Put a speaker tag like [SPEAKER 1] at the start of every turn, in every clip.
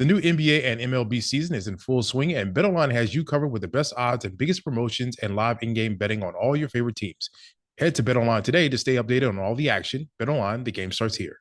[SPEAKER 1] The new NBA and MLB season is in full swing, and BetOnline has you covered with the best odds and biggest promotions and live in-game betting on all your favorite teams. Head to BetOnline today to stay updated on all the action. BetOnline, the game starts here.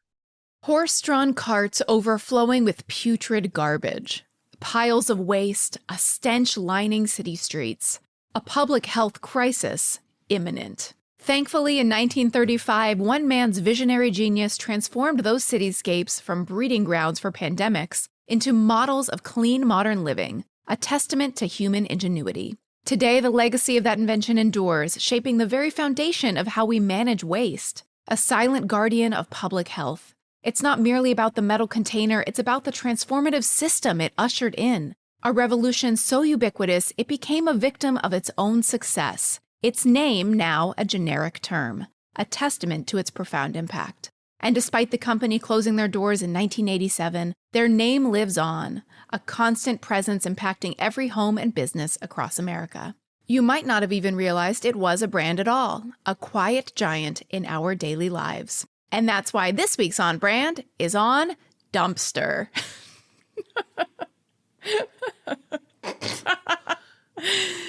[SPEAKER 2] Horse-drawn carts overflowing with putrid garbage. Piles of waste, a stench lining city streets. A public health crisis imminent. Thankfully, in 1935, one man's visionary genius transformed those cityscapes from breeding grounds for pandemics into models of clean modern living, a testament to human ingenuity. Today, the legacy of that invention endures, shaping the very foundation of how we manage waste, a silent guardian of public health. It's not merely about the metal container, it's about the transformative system it ushered in. A revolution so ubiquitous, it became a victim of its own success. Its name now a generic term, a testament to its profound impact. And despite the company closing their doors in 1987, their name lives on, a constant presence impacting every home and business across America. You might not have even realized it was a brand at all, a quiet giant in our daily lives. And that's why this week's On Brand is on Dumpster.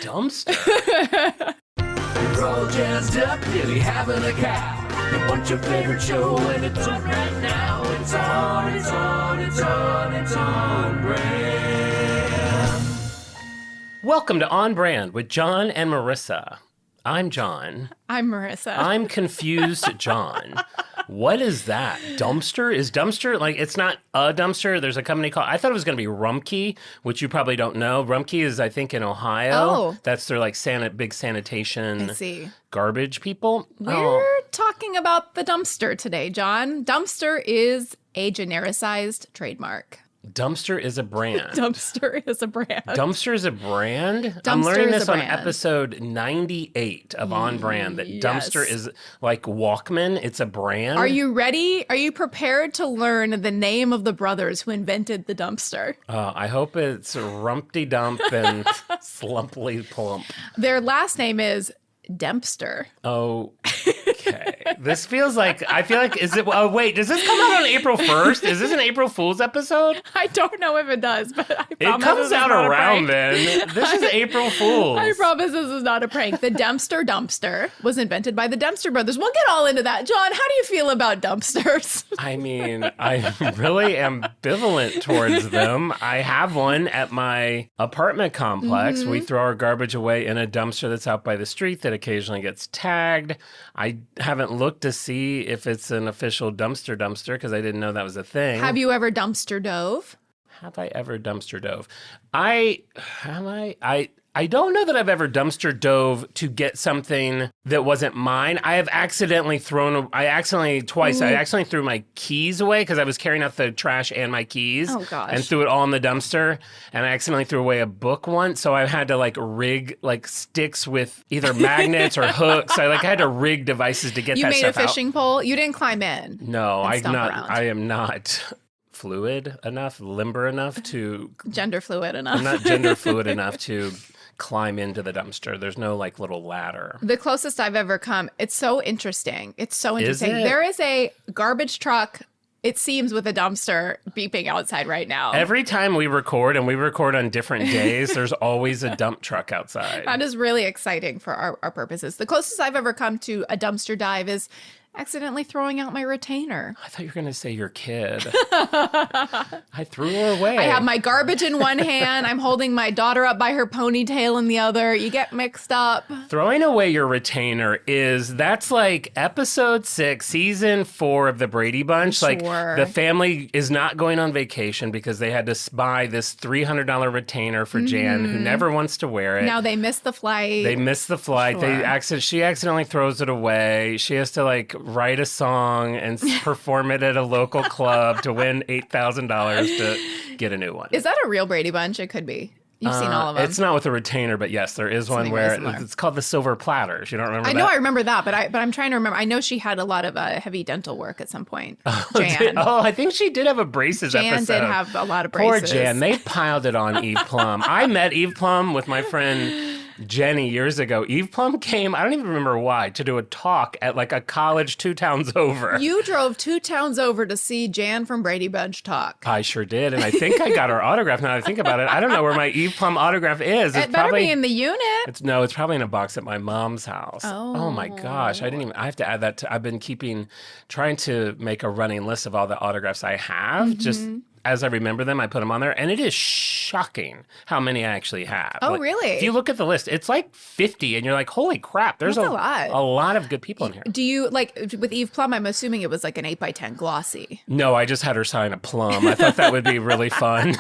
[SPEAKER 3] Dumpster? We're all jazzed up, nearly having a cow. You want your favorite show, and it's on right now. It's on brand. Welcome to On Brand with Jon and Marisa. I'm Jon.
[SPEAKER 2] I'm Marisa.
[SPEAKER 3] I'm confused, Jon. What is that? Dumpster? Is Dumpster, like, it's not a dumpster? There's a company called, I thought it was going to be Rumpke, which you probably don't know. Rumpke is, I think, in Ohio.
[SPEAKER 2] Oh.
[SPEAKER 3] That's their, like, big sanitation garbage people.
[SPEAKER 2] We're talking about the dumpster today, Jon. Dumpster is a genericized trademark.
[SPEAKER 3] Dumpster is a brand.
[SPEAKER 2] Dumpster is a brand.
[SPEAKER 3] Dumpster is a brand?
[SPEAKER 2] Dumpster
[SPEAKER 3] I'm learning
[SPEAKER 2] is
[SPEAKER 3] this
[SPEAKER 2] a
[SPEAKER 3] on
[SPEAKER 2] brand.
[SPEAKER 3] episode 98 of On Brand, that
[SPEAKER 2] Yes.
[SPEAKER 3] Dumpster is like Walkman. It's a brand.
[SPEAKER 2] Are you ready? Are you prepared to learn the name of the brothers who invented the dumpster?
[SPEAKER 3] I hope it's Rumpty Dump and Slumply Plump.
[SPEAKER 2] Their last name is Dempster.
[SPEAKER 3] Oh, okay. This feels like, I feel like, is it, oh wait, does this come out on April 1st? Is this an April Fool's episode?
[SPEAKER 2] I don't know if it does, but I
[SPEAKER 3] It
[SPEAKER 2] promise
[SPEAKER 3] comes
[SPEAKER 2] this is
[SPEAKER 3] out
[SPEAKER 2] not a
[SPEAKER 3] around
[SPEAKER 2] prank.
[SPEAKER 3] then. This is April Fool's.
[SPEAKER 2] I promise this is not a prank. The Dempster dumpster was invented by the Dempster brothers. We'll get all into that. Jon, how do you feel about dumpsters?
[SPEAKER 3] I mean, I really ambivalent towards them. I have one at my apartment complex.
[SPEAKER 2] Mm-hmm.
[SPEAKER 3] We throw our garbage away in a dumpster that's out by the street that occasionally gets tagged. I haven't looked to see if it's an official dumpster because I didn't know that was a thing.
[SPEAKER 2] Have you ever dumpster dove?
[SPEAKER 3] Have I ever dumpster dove? I don't know that I've ever dumpster dove to get something that wasn't mine. I accidentally threw my keys away because I was carrying out the trash and my keys.
[SPEAKER 2] Oh, gosh.
[SPEAKER 3] And threw it all in the dumpster. And I accidentally threw away a book once. So I had to rig sticks with either magnets or hooks. I had to rig devices to get
[SPEAKER 2] You
[SPEAKER 3] that
[SPEAKER 2] made
[SPEAKER 3] stuff
[SPEAKER 2] a fishing pole? You didn't climb in?
[SPEAKER 3] No,
[SPEAKER 2] and stomp around.
[SPEAKER 3] I am not fluid enough, limber enough to...
[SPEAKER 2] Gender fluid enough.
[SPEAKER 3] I'm not gender fluid enough to climb into the dumpster. There's no little ladder.
[SPEAKER 2] The closest I've ever come, it's so interesting. It's so interesting.
[SPEAKER 3] it?
[SPEAKER 2] There is a garbage truck, it seems, with a dumpster beeping outside right now.
[SPEAKER 3] Every time we record, and we record on different days, there's always a dump truck outside.
[SPEAKER 2] That is really exciting for our purposes. The closest I've ever come to a dumpster dive is accidentally throwing out my retainer.
[SPEAKER 3] I thought you were going to say your kid. I threw her away.
[SPEAKER 2] I have my garbage in one hand. I'm holding my daughter up by her ponytail in the other. You get mixed up.
[SPEAKER 3] Throwing away your retainer that's like episode 6, season 4 of the Brady Bunch.
[SPEAKER 2] Sure.
[SPEAKER 3] Like, the family is not going on vacation because they had to buy this $300 retainer for Jan, who never wants to wear it.
[SPEAKER 2] Now they missed the flight.
[SPEAKER 3] Sure. She accidentally throws it away. She has to write a song and perform it at a local club to win $8,000 to get a new one.
[SPEAKER 2] Is that a real Brady Bunch? It could be. You've seen all of them.
[SPEAKER 3] It's not with a retainer, but yes, there is one where it's called the Silver Platters. You don't remember that?
[SPEAKER 2] I know I remember that, but I'm trying to remember. I know she had a lot of heavy dental work at some point. Jan.
[SPEAKER 3] I think she did have a braces
[SPEAKER 2] Jan
[SPEAKER 3] episode.
[SPEAKER 2] did have a lot of braces.
[SPEAKER 3] Poor Jan. They piled it on Eve Plum. I met Eve Plum with my friend Jenny years ago. Eve Plum came, I don't even remember why, to do a talk at like a college 2 towns over.
[SPEAKER 2] You drove 2 towns over to see Jan from Brady Bunch talk.
[SPEAKER 3] I sure did. And I think I got her autograph now that I think about it. I don't know where my Eve Plum autograph is.
[SPEAKER 2] It better be in the unit.
[SPEAKER 3] It's probably in a box at my mom's house. Oh my gosh. I have to add that I've been trying to make a running list of all the autographs I have. Just as I remember them, I put them on there. And it is shocking how many I actually have.
[SPEAKER 2] Oh, really?
[SPEAKER 3] If you look at the list, it's like 50 and you're like, holy crap, there's a lot of good people in here.
[SPEAKER 2] Do you, like, with Eve Plum, I'm assuming it was like an 8x10 glossy.
[SPEAKER 3] No, I just had her sign a plum. I thought that would be really fun.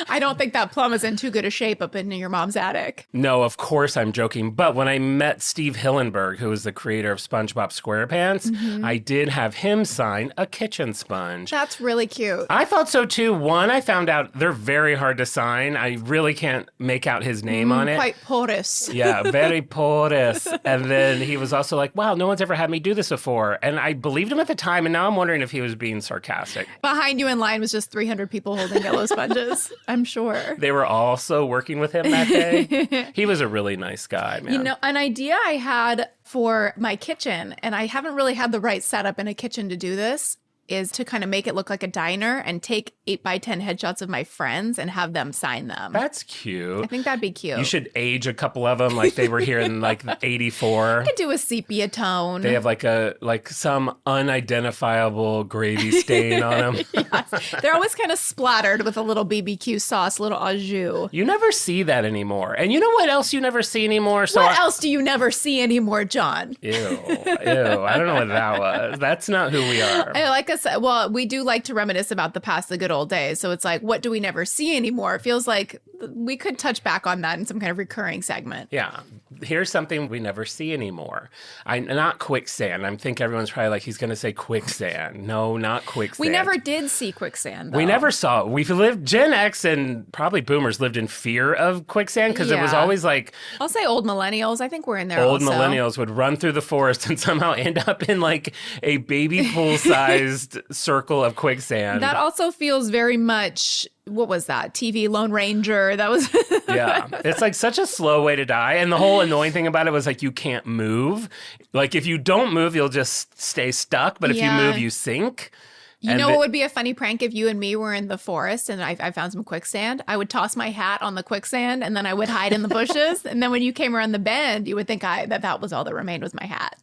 [SPEAKER 2] I don't think that plum is in too good a shape up in your mom's attic.
[SPEAKER 3] No, of course I'm joking. But when I met Steve Hillenburg, who is the creator of SpongeBob SquarePants, I did have him sign a kitchen sponge.
[SPEAKER 2] That's really cute.
[SPEAKER 3] I thought so too. One, I found out they're very hard to sign. I really can't make out his name on it.
[SPEAKER 2] Quite porous.
[SPEAKER 3] Yeah, very porous. And then he was also like, wow, no one's ever had me do this before. And I believed him at the time. And now I'm wondering if he was being sarcastic.
[SPEAKER 2] Behind you in line was just 300 people holding yellow sponges. I'm sure.
[SPEAKER 3] They were also working with him that day. He was a really nice guy, man.
[SPEAKER 2] You know, an idea I had for my kitchen, and I haven't really had the right setup in a kitchen to do this, is to kind of make it look like a diner and take 8x10 headshots of my friends and have them sign them.
[SPEAKER 3] That's cute.
[SPEAKER 2] I think that'd be cute.
[SPEAKER 3] You should age a couple of them like they were here in like 84.
[SPEAKER 2] I could do a sepia tone.
[SPEAKER 3] They have like some unidentifiable gravy stain on them.
[SPEAKER 2] Yes. They're always kind of splattered with a little BBQ sauce, a little au jus.
[SPEAKER 3] You never see that anymore. And you know what else you never see anymore?
[SPEAKER 2] What else do you never see anymore, John?
[SPEAKER 3] Ew. I don't know what that was. That's not who we are.
[SPEAKER 2] Like I said, well, we do like to reminisce about the past, the good old days. So it's like, what do we never see anymore? It feels like we could touch back on that in some kind of recurring segment.
[SPEAKER 3] Yeah. Here's something we never see anymore. Not quicksand. I think everyone's probably like, he's going to say quicksand. No, not quicksand.
[SPEAKER 2] We never did see quicksand, though.
[SPEAKER 3] We never saw it. We've lived, Gen X and probably boomers lived in fear of quicksand because it was always like...
[SPEAKER 2] I'll say old millennials. I think we're in there
[SPEAKER 3] Old
[SPEAKER 2] also.
[SPEAKER 3] millennials would run through the forest and somehow end up in like a baby pool-sized circle of quicksand.
[SPEAKER 2] That also feels very much... What was that? TV Lone Ranger. That was...
[SPEAKER 3] Yeah. It's like such a slow way to die. And the whole annoying thing about it was like you can't move. Like if you don't move, you'll just stay stuck. But if you move, you sink.
[SPEAKER 2] You know what would be a funny prank if you and me were in the forest and I found some quicksand? I would toss my hat on the quicksand and then I would hide in the bushes. And then when you came around the bend, you would think that was all that remained was my hat.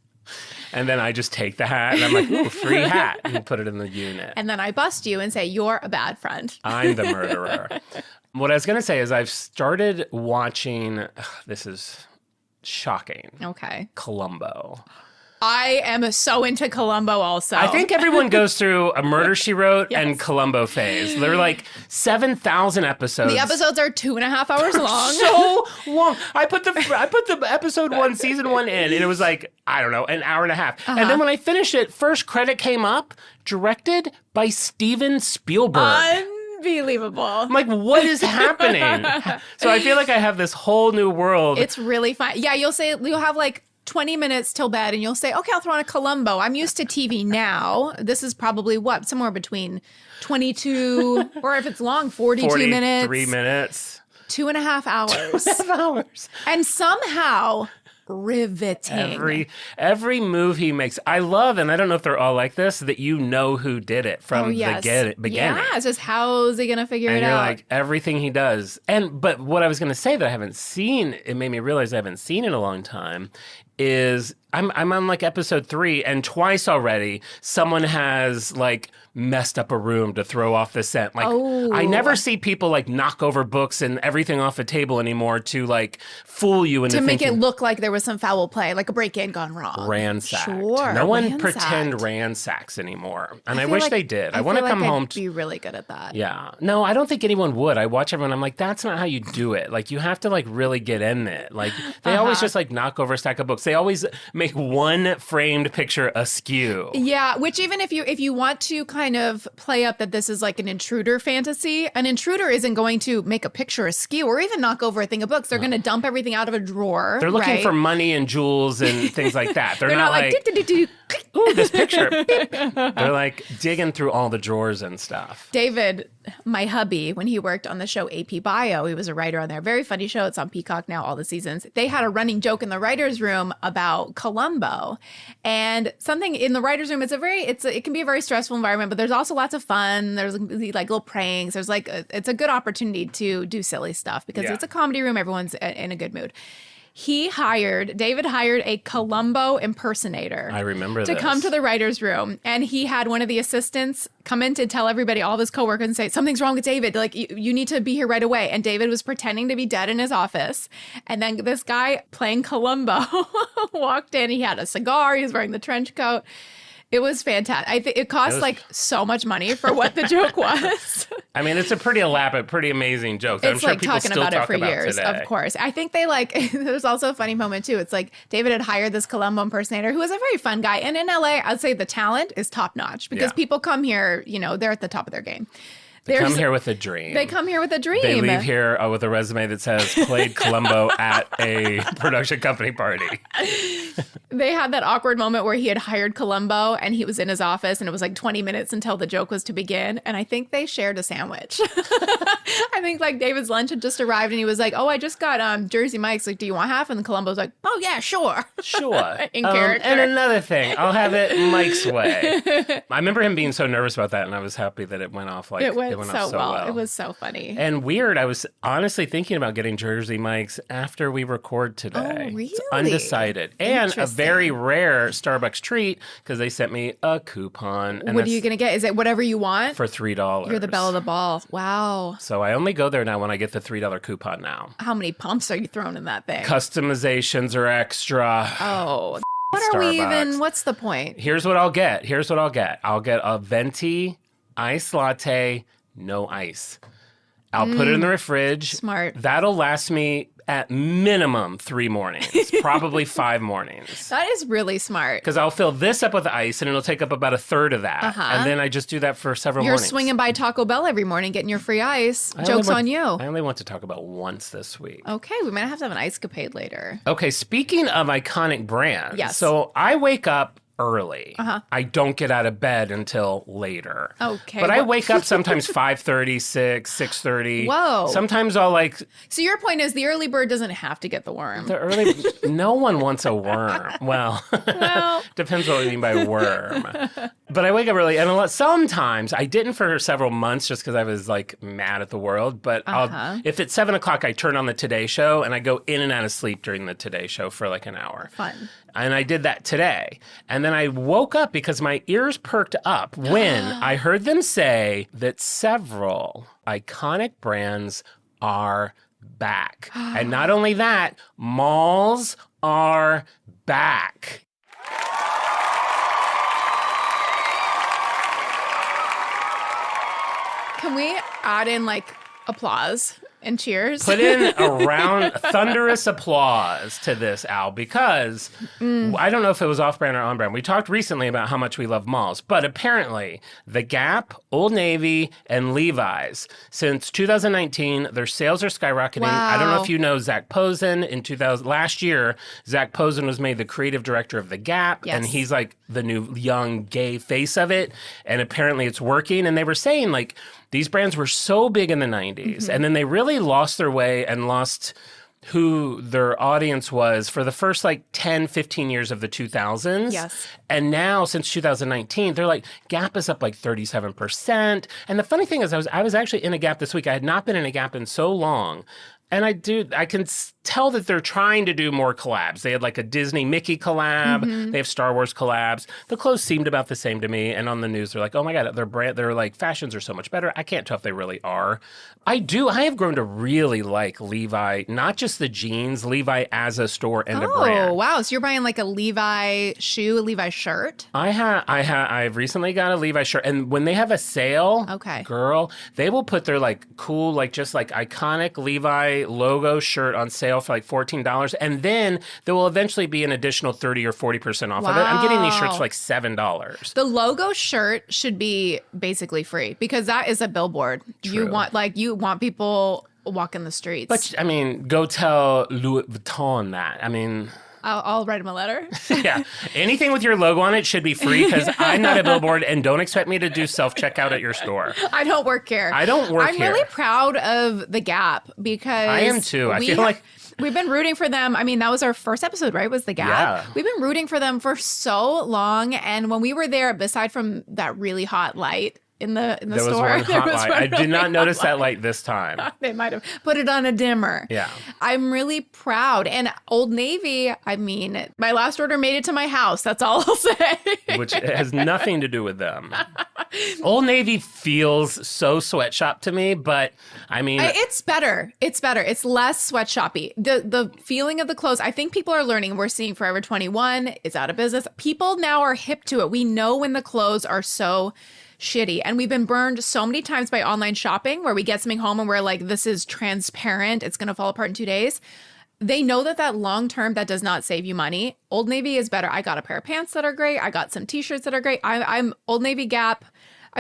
[SPEAKER 3] And then I just take the hat and I'm like, ooh, free hat, and put it in the unit.
[SPEAKER 2] And then I bust you and say, you're a bad friend.
[SPEAKER 3] I'm the murderer. What I was going to say is I've started watching, this is shocking.
[SPEAKER 2] Okay.
[SPEAKER 3] Columbo.
[SPEAKER 2] I am so into Columbo also.
[SPEAKER 3] I think everyone goes through a Murder, She Wrote and Columbo phase. They're like 7,000 episodes.
[SPEAKER 2] The episodes are 2.5 hours long.
[SPEAKER 3] So long. I put the episode 1, season 1 in, and it was like, I don't know, an hour and a half. And then when I finished it, first credit came up, directed by Steven Spielberg.
[SPEAKER 2] Unbelievable.
[SPEAKER 3] I'm like, what is happening? So I feel like I have this whole new world.
[SPEAKER 2] It's really fun. Yeah, you'll have like 20 minutes till bed and you'll say, okay, I'll throw on a Columbo. I'm used to TV now. This is probably somewhere between 22 or if it's long, 42 minutes.
[SPEAKER 3] 3 minutes.
[SPEAKER 2] 2.5 hours.
[SPEAKER 3] 2.5 hours.
[SPEAKER 2] And somehow riveting.
[SPEAKER 3] Every move he makes, I love, and I don't know if they're all like this, that you know who did it from the beginning.
[SPEAKER 2] Yeah, it's just how is he going to figure it out?
[SPEAKER 3] And you're like, everything he does. But what I was going to say that I haven't seen, it made me realize I haven't seen in a long time, is I'm on like episode 3 and twice already someone has like messed up a room to throw off the scent. Like I never see people like knock over books and everything off a table anymore to like fool you into
[SPEAKER 2] make it look like there was some foul play, like a break-in gone wrong.
[SPEAKER 3] Ransacked.
[SPEAKER 2] Sure.
[SPEAKER 3] No one pretend ransacks anymore. And I wish they did. I want to come home
[SPEAKER 2] to be really good at that.
[SPEAKER 3] Yeah. No, I don't think anyone would. I watch everyone. I'm like, that's not how you do it. Like you have to like really get in it. Like they always just like knock over a stack of books. They always make one framed picture askew.
[SPEAKER 2] Yeah, which even if you want to kind of play up that this is like an intruder fantasy, an intruder isn't going to make a picture askew or even knock over a thing of books. They're going to dump everything out of a drawer.
[SPEAKER 3] They're looking for money and jewels and things like that. They're not like ooh, this picture. They're like digging through all the drawers and stuff.
[SPEAKER 2] David, my hubby, when he worked on the show AP Bio, he was a writer on there. Very funny show. It's on Peacock now, all the seasons. They had a running joke in the writer's room about Columbo. And something in the writer's room, it can be a very stressful environment, but there's also lots of fun. There's like little pranks. There's it's a good opportunity to do silly stuff because it's a comedy room. Everyone's in a good mood. David hired a Columbo impersonator.
[SPEAKER 3] I remember
[SPEAKER 2] to come to the writer's room. And he had one of the assistants come in to tell everybody, all of his coworkers, and say, something's wrong with David. Like, you need to be here right away. And David was pretending to be dead in his office. And then this guy playing Columbo walked in. He had a cigar. He was wearing the trench coat. It was fantastic. I think it cost so much money for what the joke was.
[SPEAKER 3] I mean, it's a pretty elaborate, pretty amazing joke.
[SPEAKER 2] It's
[SPEAKER 3] I'm sure people
[SPEAKER 2] talking
[SPEAKER 3] still
[SPEAKER 2] about
[SPEAKER 3] talk
[SPEAKER 2] it for
[SPEAKER 3] about
[SPEAKER 2] years,
[SPEAKER 3] today.
[SPEAKER 2] of course. I think there's also a funny moment too. It's like David had hired this Columbo impersonator who was a very fun guy. And in LA, I'd say the talent is top notch because people come here, they're at the top of their game.
[SPEAKER 3] They come here with a dream.
[SPEAKER 2] They come here with a dream.
[SPEAKER 3] They leave here with a resume that says played Columbo at a production company party.
[SPEAKER 2] They had that awkward moment where he had hired Columbo and he was in his office and it was like 20 minutes until the joke was to begin. And I think they shared a sandwich. I think David's lunch had just arrived and he was like, oh, I just got Jersey Mike's. Like, do you want half? And Columbo's like, oh, yeah, sure.
[SPEAKER 3] Sure.
[SPEAKER 2] In character.
[SPEAKER 3] And another thing, I'll have it Mike's way. I remember him being so nervous about that and I was happy that it went off like
[SPEAKER 2] it went so well. It was so funny.
[SPEAKER 3] And weird. I was honestly thinking about getting Jersey Mike's after we record today.
[SPEAKER 2] Oh, really?
[SPEAKER 3] It's undecided. And a very rare Starbucks treat because they sent me a coupon. And
[SPEAKER 2] what are you going to get? Is it whatever you want?
[SPEAKER 3] For $3.
[SPEAKER 2] You're the belle of the ball. Wow.
[SPEAKER 3] So I only go there now when I get the $3 coupon now.
[SPEAKER 2] How many pumps are you throwing in that thing?
[SPEAKER 3] Customizations are extra.
[SPEAKER 2] Oh, what are we even? What's the point?
[SPEAKER 3] Here's what I'll get. I'll get a venti iced latte, no ice. I'll put it in the fridge.
[SPEAKER 2] Smart.
[SPEAKER 3] That'll last me at minimum 3 mornings, probably 5 mornings.
[SPEAKER 2] That is really smart.
[SPEAKER 3] Because I'll fill this up with ice and it'll take up about a third of that. And then I just do that for several mornings.
[SPEAKER 2] You're swinging by Taco Bell every morning getting your free ice. Joke's on you.
[SPEAKER 3] I only want to talk about once this week.
[SPEAKER 2] Okay, we might have to have an ice capade later.
[SPEAKER 3] Okay, speaking of iconic brands.
[SPEAKER 2] Yes.
[SPEAKER 3] So I wake up early. I don't get out of bed until later.
[SPEAKER 2] Okay.
[SPEAKER 3] But I wake up sometimes 5:30, 6, 6:30.
[SPEAKER 2] Whoa.
[SPEAKER 3] Sometimes I'll
[SPEAKER 2] So your point is the early bird doesn't have to get the worm.
[SPEAKER 3] No one wants a worm. Well, depends what you mean by worm. But I wake up early and sometimes I didn't for several months just because I was mad at the world. But if it's 7 o'clock, I turn on the Today Show and I go in and out of sleep during the Today Show for an hour.
[SPEAKER 2] Fun.
[SPEAKER 3] And I did that today. And then I woke up because my ears perked up when I heard them say that several iconic brands are back. And not only that, malls are back.
[SPEAKER 2] Can we add in applause and cheers?
[SPEAKER 3] Put in a round, thunderous applause to this, Al, because I don't know if it was off-brand or on-brand. We talked recently about how much we love malls, but apparently The Gap, Old Navy, and Levi's, since 2019, their sales are skyrocketing.
[SPEAKER 2] Wow.
[SPEAKER 3] I don't know if you know Zach Posen. Last year, Zach Posen was made the creative director of The Gap, and he's the new young gay face of it, and apparently it's working. And they were saying these brands were so big in the 90s, and then they really lost their way and lost who their audience was for the first 10, 15 years of the 2000s.
[SPEAKER 2] Yes.
[SPEAKER 3] And now, since 2019, they're Gap is up 37%. And the funny thing is, I was actually in a Gap this week. I had not been in a Gap in so long. And I can tell that they're trying to do more collabs. They had a Disney Mickey collab. They have Star Wars collabs. The clothes seemed about the same to me. And on the news, they're oh my God, their fashions are so much better. I can't tell if they really are. I have grown to really like Levi, not just the jeans, Levi as a store and a brand.
[SPEAKER 2] Oh, wow. So you're buying a Levi shoe, a Levi shirt?
[SPEAKER 3] I've recently got a Levi shirt. And when they have a sale, girl, they will put their cool, iconic Levi logo shirt on sale for $14. And then there will eventually be an additional 30 or 40% off of it. I'm getting these shirts for $7.
[SPEAKER 2] The logo shirt should be basically free because that is a billboard.
[SPEAKER 3] True.
[SPEAKER 2] You want people walking the streets.
[SPEAKER 3] But go tell Louis Vuitton that.
[SPEAKER 2] I'll write him a letter.
[SPEAKER 3] Yeah. Anything with your logo on it should be free because I'm not a billboard and don't expect me to do self-checkout at your store.
[SPEAKER 2] I don't work here.
[SPEAKER 3] I'm
[SPEAKER 2] really proud of The Gap because
[SPEAKER 3] I am too. I feel like
[SPEAKER 2] we've been rooting for them. I mean, that was our first episode, right? Was The Gap.
[SPEAKER 3] Yeah.
[SPEAKER 2] We've been rooting for them for so long. And when we were there, aside from that really hot light in the store,
[SPEAKER 3] there was one light. I did not notice that light this time.
[SPEAKER 2] They might have put it on a dimmer.
[SPEAKER 3] Yeah.
[SPEAKER 2] I'm really proud. And Old Navy, I mean, my last order made it to my house. That's all I'll say.
[SPEAKER 3] Which has nothing to do with them. Old Navy feels so sweatshop to me, but I mean...
[SPEAKER 2] It's better. It's better. It's less sweatshoppy. The feeling of the clothes, I think people are learning. We're seeing Forever 21 is out of business. People now are hip to it. We know when the clothes are so shitty. And we've been burned so many times by online shopping where we get something home and we're like, this is transparent. It's going to fall apart in 2 days. They know that long term, that does not save you money. Old Navy is better. I got a pair of pants that are great. I got some t-shirts that are great. I'm Old Navy, Gap.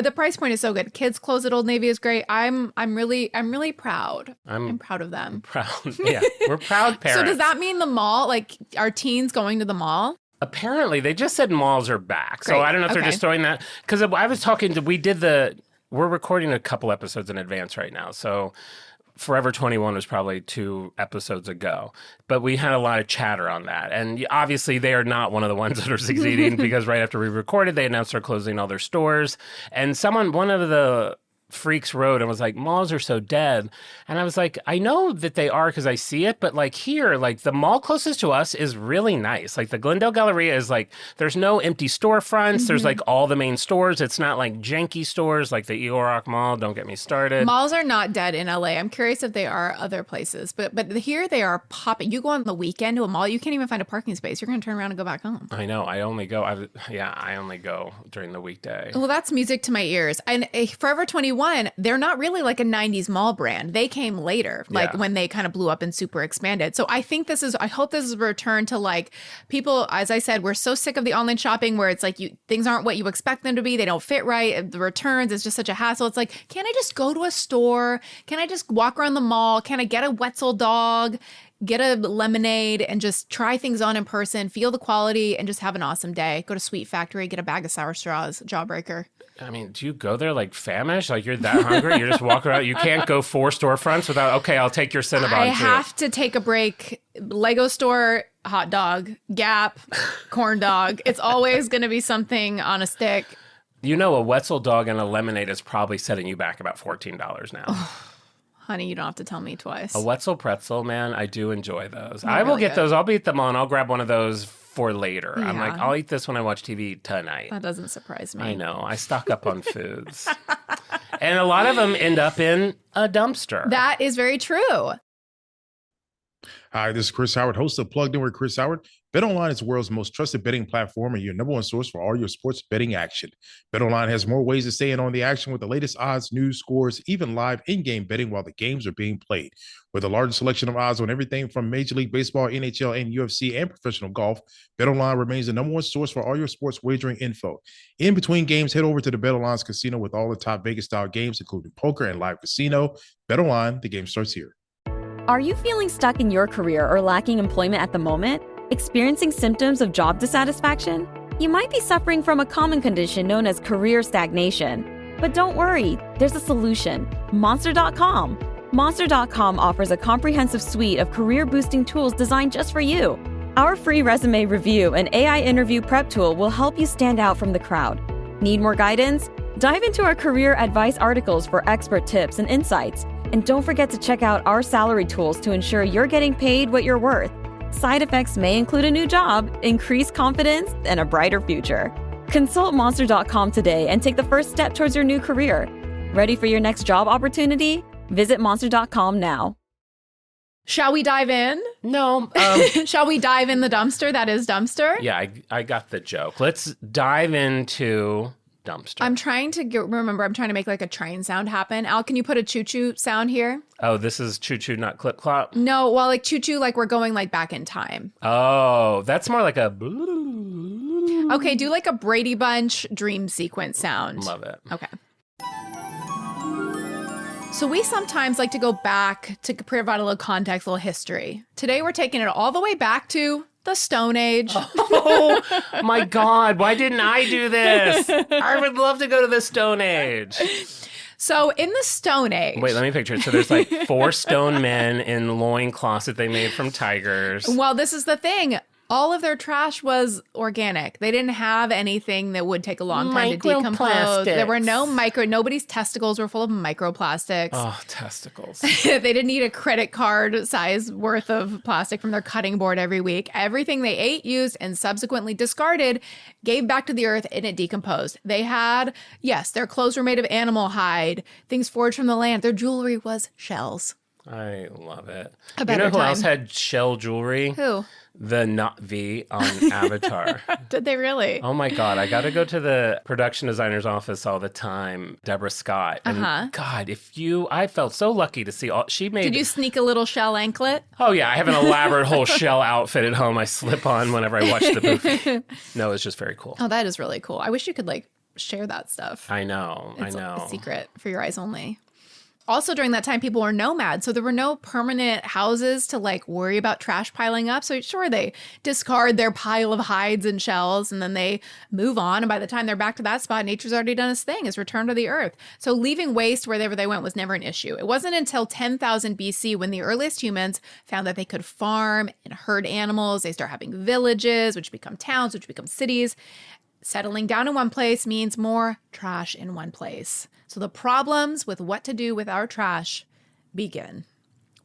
[SPEAKER 2] The price point is so good. Kids' clothes at Old Navy is great. I'm really proud. I'm proud of them.
[SPEAKER 3] Proud. Yeah. We're proud parents.
[SPEAKER 2] So does that mean the mall, like are teens going to the mall?
[SPEAKER 3] Apparently, they just said malls are back.
[SPEAKER 2] Great.
[SPEAKER 3] So I don't know if they're just throwing that. Because I was talking to, we're recording a couple episodes in advance right now. So Forever 21 was probably 2 episodes ago. But we had a lot of chatter on that. And obviously, they are not one of the ones that are succeeding because right after we recorded, they announced they're closing all their stores. And one of the freaks wrote and was like, malls are so dead. And I was like, I know that they are because I see it, but like here, like the mall closest to us is really nice. Like the Glendale Galleria is like, there's no empty storefronts. Mm-hmm. There's like all the main stores. It's not like janky stores like the Eagle Rock Mall. Don't get me started.
[SPEAKER 2] Malls are not dead in LA. I'm curious if they are other places, but here they are popping. You go on the weekend to a mall, you can't even find a parking space. You're going to turn around and go back home.
[SPEAKER 3] I know. I only go during the weekday.
[SPEAKER 2] Well, that's music to my ears. And Forever 21, they're not really like a 90s mall brand. They came later, like when they kind of blew up and super expanded. So I hope this is a return to like people, as I said, we're so sick of the online shopping where it's like things aren't what you expect them to be. They don't fit right. The returns is just such a hassle. It's like, can't I just go to a store? Can I just walk around the mall? Can I get a Wetzel dog? Get a lemonade and just try things on in person, feel the quality, and just have an awesome day. Go to Sweet Factory, get a bag of sour straws, jawbreaker.
[SPEAKER 3] I mean, do you go there like famished? Like you're that hungry? You're just walking around. You can't go 4 storefronts without, okay, I'll take your Cinnabon
[SPEAKER 2] I have to take a break. Lego store, hot dog, Gap, corn dog. It's always going to be something on a stick.
[SPEAKER 3] You know, a Wetzel dog and a lemonade is probably setting you back about $14 now.
[SPEAKER 2] Honey, you don't have to tell me twice.
[SPEAKER 3] A Wetzel pretzel, man, I do enjoy those. I will get those. I'll be at the mall and I'll grab one of those for later. Yeah. I'm like, I'll eat this when I watch TV tonight.
[SPEAKER 2] That doesn't surprise me.
[SPEAKER 3] I know. I stock up on foods. And a lot of them end up in a dumpster.
[SPEAKER 2] That is very true.
[SPEAKER 1] Hi, this is Chris Howard, host of Plugged In with Chris Howard. BetOnline is the world's most trusted betting platform and your number one source for all your sports betting action. BetOnline has more ways to stay in on the action with the latest odds, news, scores, even live in-game betting while the games are being played. With the largest selection of odds on everything from Major League Baseball, NHL, and UFC, and professional golf, BetOnline remains the number one source for all your sports wagering info. In between games, head over to the BetOnline's casino with all the top Vegas-style games, including poker and live casino. BetOnline, the game starts here.
[SPEAKER 4] Are you feeling stuck in your career or lacking employment at the moment? Experiencing symptoms of job dissatisfaction? You might be suffering from a common condition known as career stagnation. But don't worry, there's a solution. Monster.com. Monster.com offers a comprehensive suite of career-boosting tools designed just for you. Our free resume review and AI interview prep tool will help you stand out from the crowd. Need more guidance? Dive into our career advice articles for expert tips and insights. And don't forget to check out our salary tools to ensure you're getting paid what you're worth. Side effects may include a new job, increased confidence, and a brighter future. Consult Monster.com today and take the first step towards your new career. Ready for your next job opportunity? Visit Monster.com now.
[SPEAKER 2] Shall we dive in?
[SPEAKER 3] No.
[SPEAKER 2] Shall we dive in the dumpster that is Dumpster?
[SPEAKER 3] Yeah, I got the joke. Let's dive into dumpster.
[SPEAKER 2] I'm trying to make like a train sound happen. Al, can you put a choo-choo sound here?
[SPEAKER 3] Oh, this is choo-choo, not clip-clop?
[SPEAKER 2] No, well, like choo-choo, like we're going like back in time.
[SPEAKER 3] Oh, that's more like a...
[SPEAKER 2] Okay, do like a Brady Bunch dream sequence sound.
[SPEAKER 3] Love it.
[SPEAKER 2] Okay. So we sometimes like to go back to provide a little context, a little history. Today we're taking it all the way back to The Stone Age.
[SPEAKER 3] Oh my God, why didn't I do this? I would love to go to the Stone Age.
[SPEAKER 2] So in the Stone Age.
[SPEAKER 3] Wait, let me picture it. So there's like 4 stone men in loincloths that they made from tigers.
[SPEAKER 2] Well, this is the thing. All of their trash was organic. They didn't have anything that would take a long time to decompose. There were nobody's testicles were full of microplastics.
[SPEAKER 3] Oh, testicles.
[SPEAKER 2] They didn't need a credit card size worth of plastic from their cutting board every week. Everything they ate, used, and subsequently discarded gave back to the earth and it decomposed. They had, yes, their clothes were made of animal hide, things forged from the land. Their jewelry was shells.
[SPEAKER 3] I love it.
[SPEAKER 2] A better
[SPEAKER 3] who
[SPEAKER 2] time.
[SPEAKER 3] else had shell jewelry?
[SPEAKER 2] Who?
[SPEAKER 3] The Not V on Avatar.
[SPEAKER 2] Did they really?
[SPEAKER 3] Oh my God, I got to go to the production designer's office all the time, Deborah Scott. And God, I felt so lucky to see she made.
[SPEAKER 2] Did you sneak a little shell anklet?
[SPEAKER 3] Oh yeah, I have an elaborate whole shell outfit at home I slip on whenever I watch the movie. No, it's just very cool.
[SPEAKER 2] Oh, that is really cool. I wish you could share that stuff.
[SPEAKER 3] I know.
[SPEAKER 2] It's a secret for your eyes only. Also, during that time, people were nomads, so there were no permanent houses to worry about trash piling up. So sure, they discard their pile of hides and shells, and then they move on. And by the time they're back to that spot, nature's already done its thing. It's returned to the earth. So leaving waste wherever they went was never an issue. It wasn't until 10,000 BC when the earliest humans found that they could farm and herd animals. They start having villages, which become towns, which become cities. Settling down in one place means more trash in one place. So the problems with what to do with our trash begin.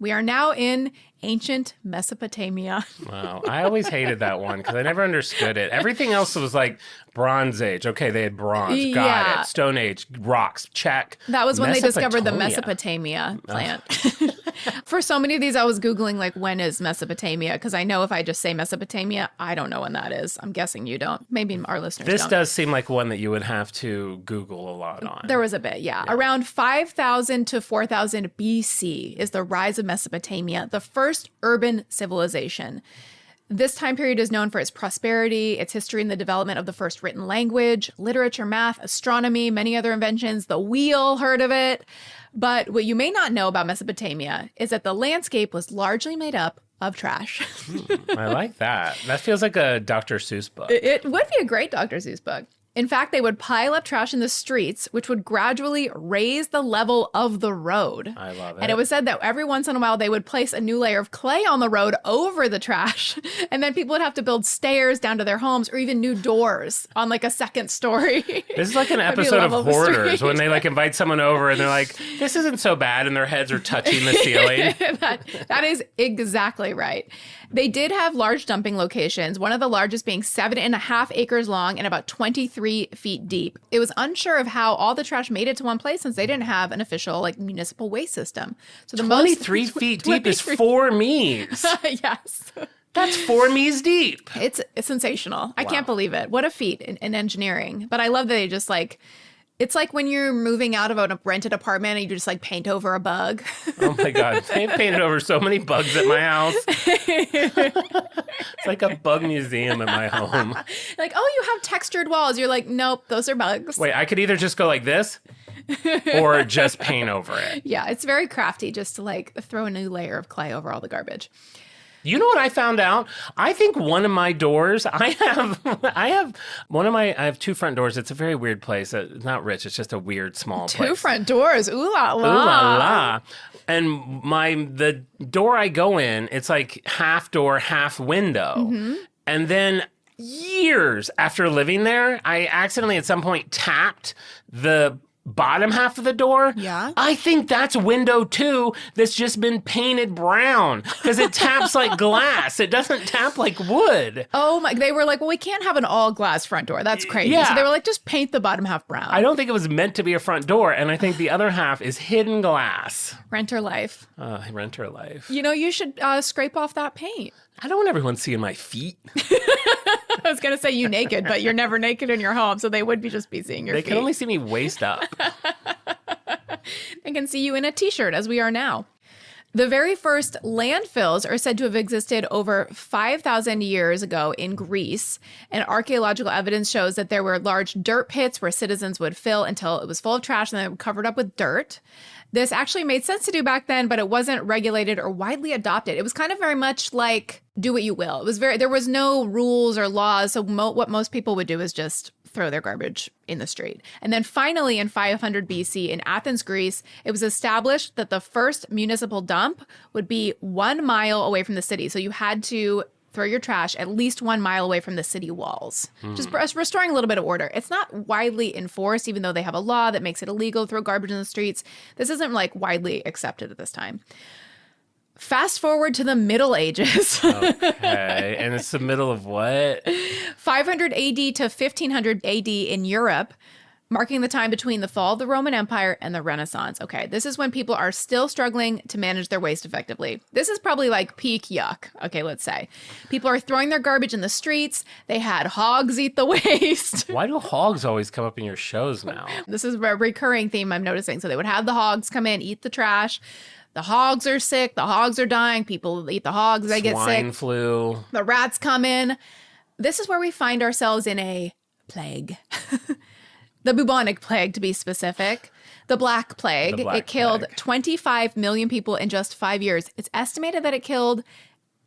[SPEAKER 2] We are now in ancient Mesopotamia.
[SPEAKER 3] Wow. I always hated that one because I never understood it. Everything else was like Bronze Age. Okay, they had bronze. Got it. Stone Age. Rocks. Check.
[SPEAKER 2] That was when they discovered the Mesopotamia plant. For so many of these, I was Googling, when is Mesopotamia? Because I know if I just say Mesopotamia, I don't know when that is. I'm guessing you don't. Maybe our listeners don't.
[SPEAKER 3] This does seem like one that you would have to Google a lot on.
[SPEAKER 2] There was a bit, yeah. Around 5,000 to 4,000 BC is the rise of Mesopotamia, the first urban civilization. This time period is known for its prosperity, its history, and the development of the first written language, literature, math, astronomy, many other inventions. The wheel, heard of it? But what you may not know about Mesopotamia is that the landscape was largely made up of trash.
[SPEAKER 3] I like that. That feels like a Dr. Seuss book.
[SPEAKER 2] It would be a great Dr. Seuss book. In fact, they would pile up trash in the streets, which would gradually raise the level of the road.
[SPEAKER 3] I love it.
[SPEAKER 2] And it was said that every once in a while, they would place a new layer of clay on the road over the trash. And then people would have to build stairs down to their homes or even new doors on a second story.
[SPEAKER 3] This is like an episode of Hoarders when they invite someone over and they're like, this isn't so bad. And their heads are touching the ceiling.
[SPEAKER 2] That is exactly right. They did have large dumping locations, one of the largest being 7.5 acres long and about 23 feet deep. It was unsure of how all the trash made it to one place since they didn't have an official municipal waste system. So the
[SPEAKER 3] 23 feet deep is 4 me's.
[SPEAKER 2] Yes.
[SPEAKER 3] That's 4 me's deep.
[SPEAKER 2] It's sensational. I can't believe it. What a feat in engineering. But I love that they just it's like when you're moving out of a rented apartment and you just paint over a bug.
[SPEAKER 3] Oh my God. They've painted over so many bugs at my house. It's like a bug museum in my home.
[SPEAKER 2] You have textured walls. You're like, nope, those are bugs.
[SPEAKER 3] Wait, I could either just go like this or just paint over it.
[SPEAKER 2] Yeah, it's very crafty just to throw a new layer of clay over all the garbage.
[SPEAKER 3] You know what I found out? I think one of my doors, I have 2 front doors. It's a very weird place. It's not rich. It's just a weird small place.
[SPEAKER 2] 2 front doors. Ooh la la.
[SPEAKER 3] Ooh la la. And the door I go in, it's half door, half window. Mm-hmm. And then years after living there, I accidentally at some point tapped the bottom half of the door.
[SPEAKER 2] Yeah.
[SPEAKER 3] I think that's window 2 that's just been painted brown because it taps like glass. It doesn't tap like wood.
[SPEAKER 2] Oh my, they were like, well, we can't have an all glass front door. That's crazy.
[SPEAKER 3] Yeah.
[SPEAKER 2] So they were like, just paint the bottom half brown.
[SPEAKER 3] I don't think it was meant to be a front door. And I think the other half is hidden glass.
[SPEAKER 2] Renter life.
[SPEAKER 3] Renter life.
[SPEAKER 2] You should scrape off that paint.
[SPEAKER 3] I don't want everyone seeing my feet.
[SPEAKER 2] I was going to say you naked, but you're never naked in your home, so they would be seeing your feet.
[SPEAKER 3] They can only see me waist up.
[SPEAKER 2] They can see you in a t-shirt, as we are now. The very first landfills are said to have existed over 5,000 years ago in Greece, and archaeological evidence shows that there were large dirt pits where citizens would fill until it was full of trash and then covered up with dirt. This actually made sense to do back then, but it wasn't regulated or widely adopted. It was kind of very much like do what you will. There was no rules or laws. So what most people would do is just throw their garbage in the street. And then finally in 500 BC in Athens, Greece, it was established that the first municipal dump would be 1 mile away from the city. So you had to throw your trash at least 1 mile away from the city walls, just restoring a little bit of order. It's not widely enforced, even though they have a law that makes it illegal to throw garbage in the streets. This isn't like widely accepted at this time. Fast forward to the Middle Ages.
[SPEAKER 3] Okay. And it's the middle of what?
[SPEAKER 2] 500 AD to 1500 AD in Europe, marking the time between the fall of the Roman Empire and the Renaissance. Okay, this is when people are still struggling to manage their waste effectively. This is probably like peak yuck, okay, let's say. People are throwing their garbage in the streets. They had hogs eat the waste.
[SPEAKER 3] Why do hogs always come up in your shows now?
[SPEAKER 2] This is a recurring theme I'm noticing. So they would have the hogs come in, eat the trash. The hogs are sick. The hogs are dying. People eat the hogs. They get sick.
[SPEAKER 3] Swine flu.
[SPEAKER 2] The rats come in. This is where we find ourselves in a plague. The bubonic plague, to be specific. The Black Plague. It killed 25 million people in just 5 years. It's estimated that it killed,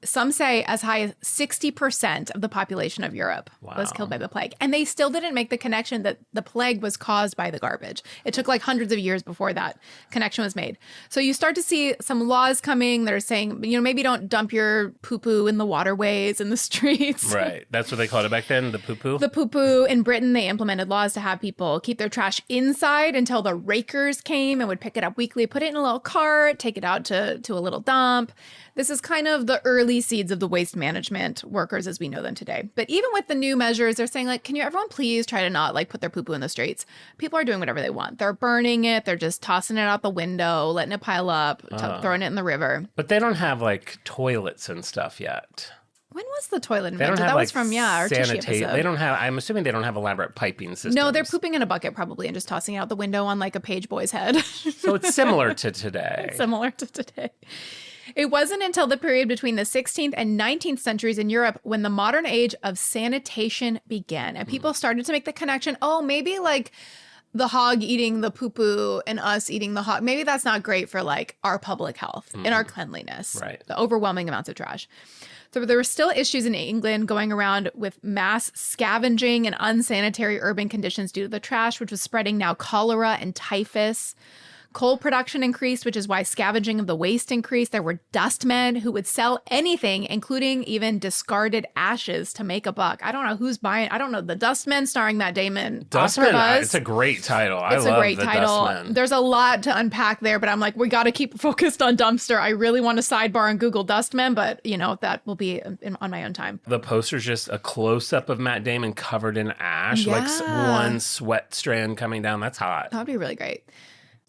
[SPEAKER 2] some say, as high as 60% of the population of Europe was killed by the plague. And they still didn't make the connection that the plague was caused by the garbage. It took like hundreds of years before that connection was made. So you start to see some laws coming that are saying, maybe don't dump your poo-poo in the waterways and the streets.
[SPEAKER 3] Right. That's what they called it back then, the poo-poo?
[SPEAKER 2] The poo-poo. In Britain, they implemented laws to have people keep their trash inside until the rakers came and would pick it up weekly, put it in a little cart, take it out to a little dump. This is kind of the early seeds of the waste management workers as we know them today. But even with the new measures, they're saying, like, can you everyone please try to not like put their poo-poo in the streets? People are doing whatever they want. They're burning it. They're just tossing it out the window, letting it pile up, throwing it in the river.
[SPEAKER 3] But they don't have like toilets and stuff yet.
[SPEAKER 2] When was the toilet
[SPEAKER 3] They don't
[SPEAKER 2] invented?
[SPEAKER 3] have,
[SPEAKER 2] That was
[SPEAKER 3] like,
[SPEAKER 2] from, our Tushy episode.
[SPEAKER 3] They don't have, I'm assuming they don't have elaborate piping systems.
[SPEAKER 2] No, they're pooping in a bucket probably and just tossing it out the window on like a page boy's head.
[SPEAKER 3] So it's similar to today.
[SPEAKER 2] Similar to today. It wasn't until the period between the 16th and 19th centuries in Europe when the modern age of sanitation began. And people started to make the connection, maybe like the hog eating the poo-poo and us eating the hog. Maybe that's not great for like our public health and our cleanliness.
[SPEAKER 3] Right.
[SPEAKER 2] The overwhelming amounts of trash. So there were still issues in England going around with mass scavenging and unsanitary urban conditions due to the trash, which was spreading now cholera and typhus. Coal production increased, which is why scavenging of the waste increased. There were dustmen who would sell anything, including even discarded ashes, to make a buck. I don't know who's buying. I don't know. The Dustmen, starring Matt Damon.
[SPEAKER 3] Dustmen,
[SPEAKER 2] Oscar
[SPEAKER 3] it's a great title.
[SPEAKER 2] It's a great title.
[SPEAKER 3] Dustmen.
[SPEAKER 2] There's a lot to unpack there, but I'm like, we got to keep focused on Dumpster. I really want to sidebar and Google Dustmen, but that will be on my own time.
[SPEAKER 3] The poster's just a close-up of Matt Damon covered in ash, like one sweat strand coming down. That's hot.
[SPEAKER 2] That would be really great.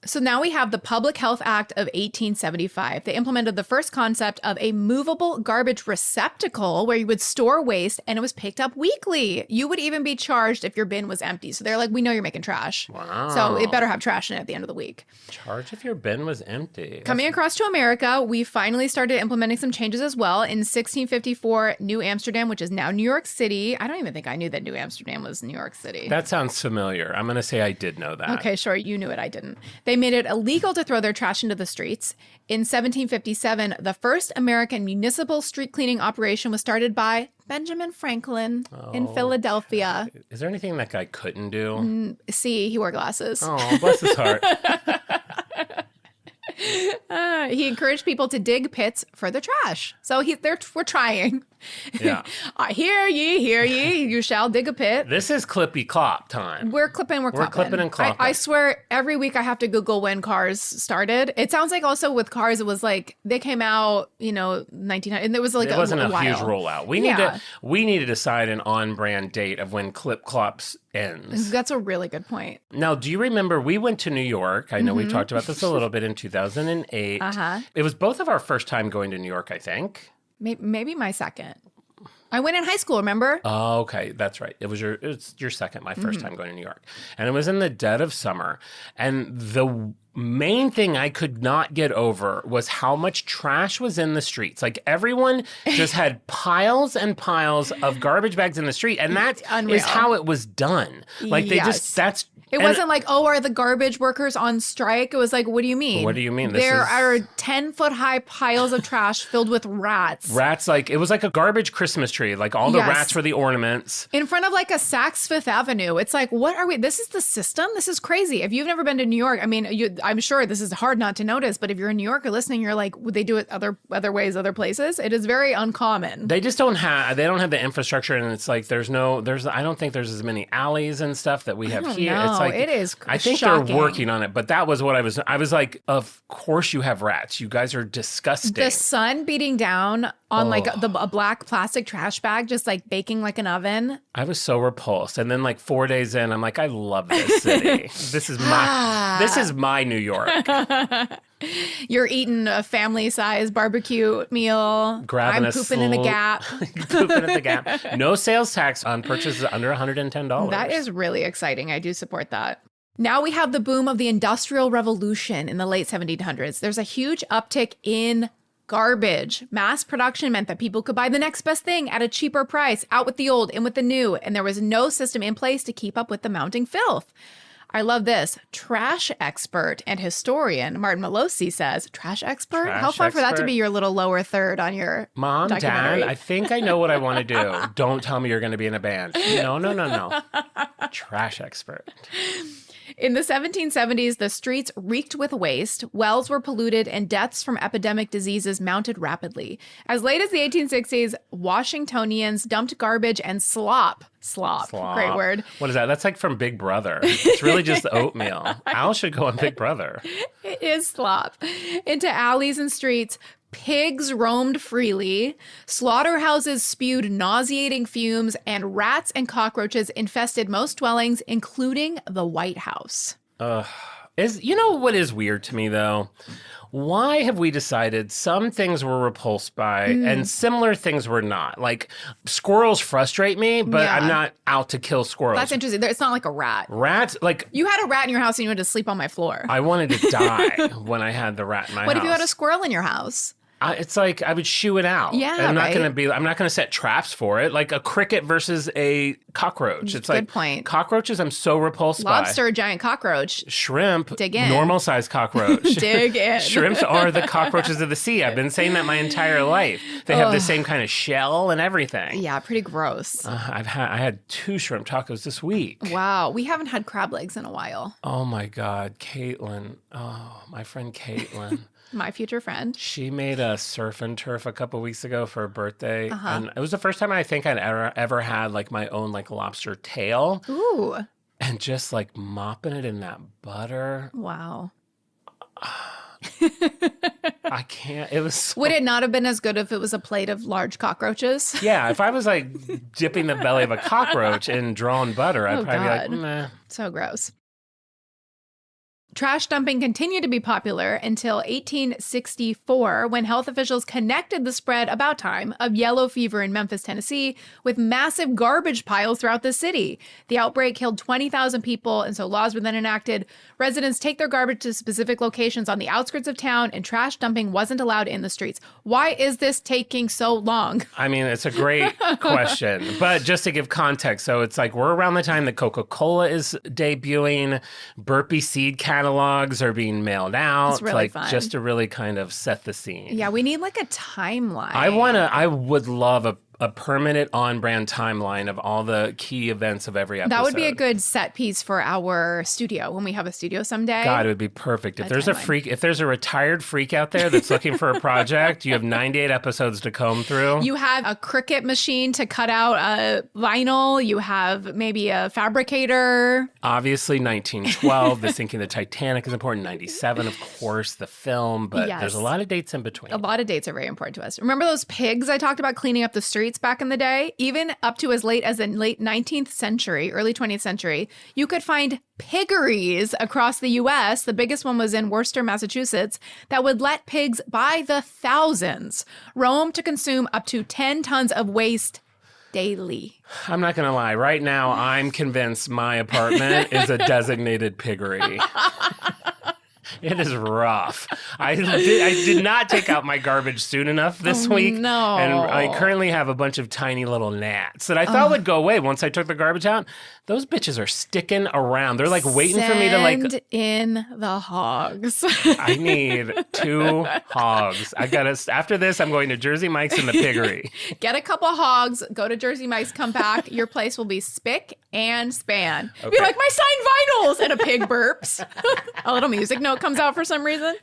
[SPEAKER 2] So now we have the Public Health Act of 1875. They implemented the first concept of a movable garbage receptacle where you would store waste and it was picked up weekly. You would even be charged if your bin was empty. So they're like, we know you're making trash.
[SPEAKER 3] Wow.
[SPEAKER 2] So it better have trash in it at the end of the week.
[SPEAKER 3] Charge if your bin was empty.
[SPEAKER 2] Coming across to America, we finally started implementing some changes as well. In 1654, New Amsterdam, which is now New York City. I don't even think I knew that New Amsterdam was New York City.
[SPEAKER 3] That sounds familiar. I'm going to say I did know that.
[SPEAKER 2] Okay, sure. You knew it. I didn't. They made it illegal to throw their trash into the streets. In 1757, the first American municipal street cleaning operation was started by Benjamin Franklin in Philadelphia.
[SPEAKER 3] Is there anything that guy couldn't do?
[SPEAKER 2] See, he wore glasses.
[SPEAKER 3] Oh, bless his heart.
[SPEAKER 2] He encouraged people to dig pits for the trash. So we're trying.
[SPEAKER 3] Yeah.
[SPEAKER 2] I hear ye, you shall dig a pit.
[SPEAKER 3] This is clippy clop time.
[SPEAKER 2] We're clipping and clopping. I swear every week I have to Google when Cars started. It sounds like also with Cars, it was like they came out, 1900, and there was like
[SPEAKER 3] it wasn't a
[SPEAKER 2] while.
[SPEAKER 3] huge rollout. We need to decide an on-brand date of when Clip Clops ends.
[SPEAKER 2] That's a really good point.
[SPEAKER 3] Now, do you remember we went to New York? I know we've talked about this a little bit in 2008. It was both of our first time going to New York, I think.
[SPEAKER 2] Maybe my second. I went in high school, remember?
[SPEAKER 3] Oh, okay. That's right. It was your second, my first time going to New York. And it was in the dead of summer. And the main thing I could not get over was how much trash was in the streets. Like everyone just had piles and piles of garbage bags in the street. And that is how it was done. Like that's
[SPEAKER 2] It wasn't like, oh, are the garbage workers on strike? It was like, what do you mean?
[SPEAKER 3] What do you mean?
[SPEAKER 2] There are 10-foot-high piles of trash filled with rats.
[SPEAKER 3] Rats, like, it was like a garbage Christmas tree. Like, all the
[SPEAKER 2] Yes.
[SPEAKER 3] rats were the ornaments.
[SPEAKER 2] In front of like a Saks Fifth Avenue. It's like, what are we? This is the system? This is crazy. If you've never been to New York, I mean, I'm sure this is hard not to notice, but if you're in New York or listening, you're like, would they do it other ways, other places? It is very uncommon.
[SPEAKER 3] They just don't have the infrastructure, and it's like I don't think there's as many alleys and stuff that we have here.
[SPEAKER 2] know.
[SPEAKER 3] It's like
[SPEAKER 2] It is
[SPEAKER 3] I think
[SPEAKER 2] shocking.
[SPEAKER 3] they're working on it, but that was what I was like, of course you have rats. You guys are disgusting.
[SPEAKER 2] The sun beating down on like a black plastic trash bag, just like baking like an oven.
[SPEAKER 3] I was so repulsed. And then like 4 days in, I'm like, I love this city. This is my New York.
[SPEAKER 2] You're eating a family-sized barbecue meal.
[SPEAKER 3] Grabbing
[SPEAKER 2] I'm pooping in a Gap.
[SPEAKER 3] Pooping at the Gap. No sales tax on purchases under $110.
[SPEAKER 2] That is really exciting. I do support that. Now we have the boom of the Industrial Revolution in the late 1700s. There's a huge uptick in garbage. Mass production meant that people could buy the next best thing at a cheaper price, out with the old, in with the new, and there was no system in place to keep up with the mounting filth. I love this. Trash expert and historian Martin Melosi says, trash expert? How fun for that to be your little lower third on your
[SPEAKER 3] Mom,
[SPEAKER 2] documentary.
[SPEAKER 3] Dad, I think I know what I want to do. Don't tell me you're going to be in a band. No. Trash expert.
[SPEAKER 2] In the 1770s, the streets reeked with waste, wells were polluted, and deaths from epidemic diseases mounted rapidly. As late as the 1860s, Washingtonians dumped garbage and slop. Great word.
[SPEAKER 3] What is that? That's like from Big Brother. It's really just oatmeal. Al should go on Big Brother.
[SPEAKER 2] It is slop. Into alleys and streets. Pigs roamed freely, slaughterhouses spewed nauseating fumes, and rats and cockroaches infested most dwellings, including the White House.
[SPEAKER 3] You know what is weird to me, though? Why have we decided some things we're repulsed by and similar things we're not? Like, squirrels frustrate me, but
[SPEAKER 2] Yeah.
[SPEAKER 3] I'm not out to kill squirrels.
[SPEAKER 2] That's interesting. It's not like a rat.
[SPEAKER 3] Rats, like,
[SPEAKER 2] You had a rat in your house and you had to sleep on my floor.
[SPEAKER 3] I wanted to die when I had the rat in my house.
[SPEAKER 2] What if you had a squirrel in your house?
[SPEAKER 3] It's like I would shoo it out.
[SPEAKER 2] Yeah,
[SPEAKER 3] I'm not
[SPEAKER 2] right.
[SPEAKER 3] I'm not gonna set traps for it. Like a cricket versus a cockroach. It's
[SPEAKER 2] Good
[SPEAKER 3] like
[SPEAKER 2] point.
[SPEAKER 3] cockroaches. I'm so repulsed
[SPEAKER 2] Lobster, giant cockroach.
[SPEAKER 3] by. Shrimp,
[SPEAKER 2] Dig in.
[SPEAKER 3] normal sized cockroach.
[SPEAKER 2] Dig in.
[SPEAKER 3] Shrimps are the cockroaches of the sea. I've been saying that my entire life. They have the same kind of shell and everything.
[SPEAKER 2] Yeah, pretty gross.
[SPEAKER 3] I had 2 shrimp tacos this week.
[SPEAKER 2] Wow, we haven't had crab legs in a while.
[SPEAKER 3] Oh my God, Caitlin. Oh, my friend Caitlin.
[SPEAKER 2] My future friend.
[SPEAKER 3] She made a surf and turf a couple weeks ago for her birthday, and it was the first time I think I'd ever had like my own like lobster tail,
[SPEAKER 2] Ooh,
[SPEAKER 3] and just like mopping it in that butter.
[SPEAKER 2] wow.
[SPEAKER 3] I can't. It was
[SPEAKER 2] Would it not have been as good if it was a plate of large cockroaches?
[SPEAKER 3] yeah. If I was like dipping the belly of a cockroach in drawn butter, I'd
[SPEAKER 2] Oh,
[SPEAKER 3] probably
[SPEAKER 2] God.
[SPEAKER 3] be like, nah.
[SPEAKER 2] So gross. Trash dumping continued to be popular until 1864, when health officials connected the spread about time of yellow fever in Memphis, Tennessee, with massive garbage piles throughout the city. The outbreak killed 20,000 people, and so laws were then enacted. Residents take their garbage to specific locations on the outskirts of town, and trash dumping wasn't allowed in the streets. Why is this taking so long?
[SPEAKER 3] I mean, it's a great question, but just to give context, so it's like we're around the time that Coca-Cola is debuting, burpee seed catalogs are being mailed out,
[SPEAKER 2] It's really
[SPEAKER 3] like
[SPEAKER 2] fun.
[SPEAKER 3] just to really kind of set the scene.
[SPEAKER 2] Yeah, we need like a timeline.
[SPEAKER 3] I would love a permanent on-brand timeline of all the key events of every episode.
[SPEAKER 2] That would be a good set piece for our studio when we have a studio someday.
[SPEAKER 3] God, it would be perfect. If there's a
[SPEAKER 2] timeline.
[SPEAKER 3] freak, if there's a retired freak out there that's looking for a project, you have 98 episodes to comb through.
[SPEAKER 2] You have a Cricut machine to cut out a vinyl. You have maybe a fabricator.
[SPEAKER 3] Obviously, 1912, the sinking of the Titanic is important. 97, of course, the film, but
[SPEAKER 2] Yes.
[SPEAKER 3] there's a lot of dates in between.
[SPEAKER 2] A lot of dates are very important to us. Remember those pigs I talked about cleaning up the streets back in the day? Even up to as late as the late 19th century, early 20th century, you could find piggeries across the U.S. The biggest one was in Worcester, Massachusetts, that would let pigs by the thousands roam to consume up to 10 tons of waste daily.
[SPEAKER 3] I'm not going to lie. Right now, I'm convinced my apartment is a designated piggery. It is rough. I did not take out my garbage soon enough this week.
[SPEAKER 2] No.
[SPEAKER 3] And I currently have a bunch of tiny little gnats that I thought would go away once I took the garbage out. Those bitches are sticking around. They're like waiting for me to like...
[SPEAKER 2] Send in the hogs.
[SPEAKER 3] I need 2 hogs. After this, I'm going to Jersey Mike's in the piggery.
[SPEAKER 2] Get a couple hogs, go to Jersey Mike's, come back. Your place will be spick and span.
[SPEAKER 3] Okay.
[SPEAKER 2] Be like, my signed vinyls, and a pig burps. A little music note comes out for some reason.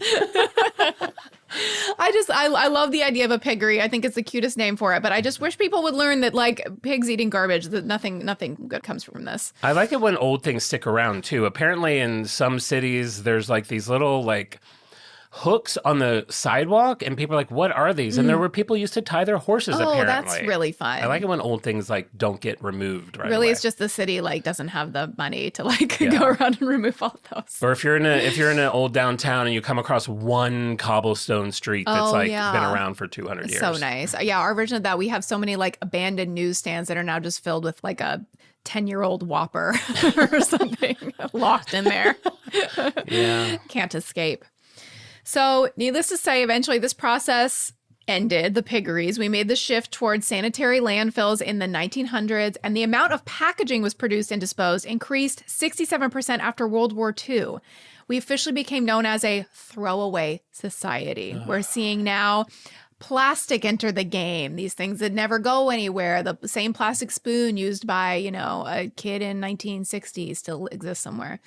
[SPEAKER 2] I love the idea of a piggery. I think it's the cutest name for it. But I just wish people would learn that like pigs eating garbage, that nothing good comes from this.
[SPEAKER 3] I like it when old things stick around too. Apparently in some cities, there's like these little like hooks on the sidewalk, and people are like, what are these? And there were people used to tie their horses, apparently.
[SPEAKER 2] That's really fun.
[SPEAKER 3] I like it when old things like don't get removed right
[SPEAKER 2] Really,
[SPEAKER 3] away.
[SPEAKER 2] it's just the city like doesn't have the money to like go around and remove all those.
[SPEAKER 3] Or if you're in an old downtown and you come across one cobblestone street that's been around for 200 years.
[SPEAKER 2] So nice. Yeah, our version of that, we have so many like abandoned newsstands that are now just filled with like a 10-year-old Whopper or something locked in there.
[SPEAKER 3] Yeah.
[SPEAKER 2] Can't escape. So needless to say, eventually this process ended, the piggeries. We made the shift towards sanitary landfills in the 1900s, and the amount of packaging was produced and disposed increased 67% after World War II. We officially became known as a throwaway society. We're seeing now plastic enter the game, these things that never go anywhere. The same plastic spoon used by, a kid in 1960 still exists somewhere.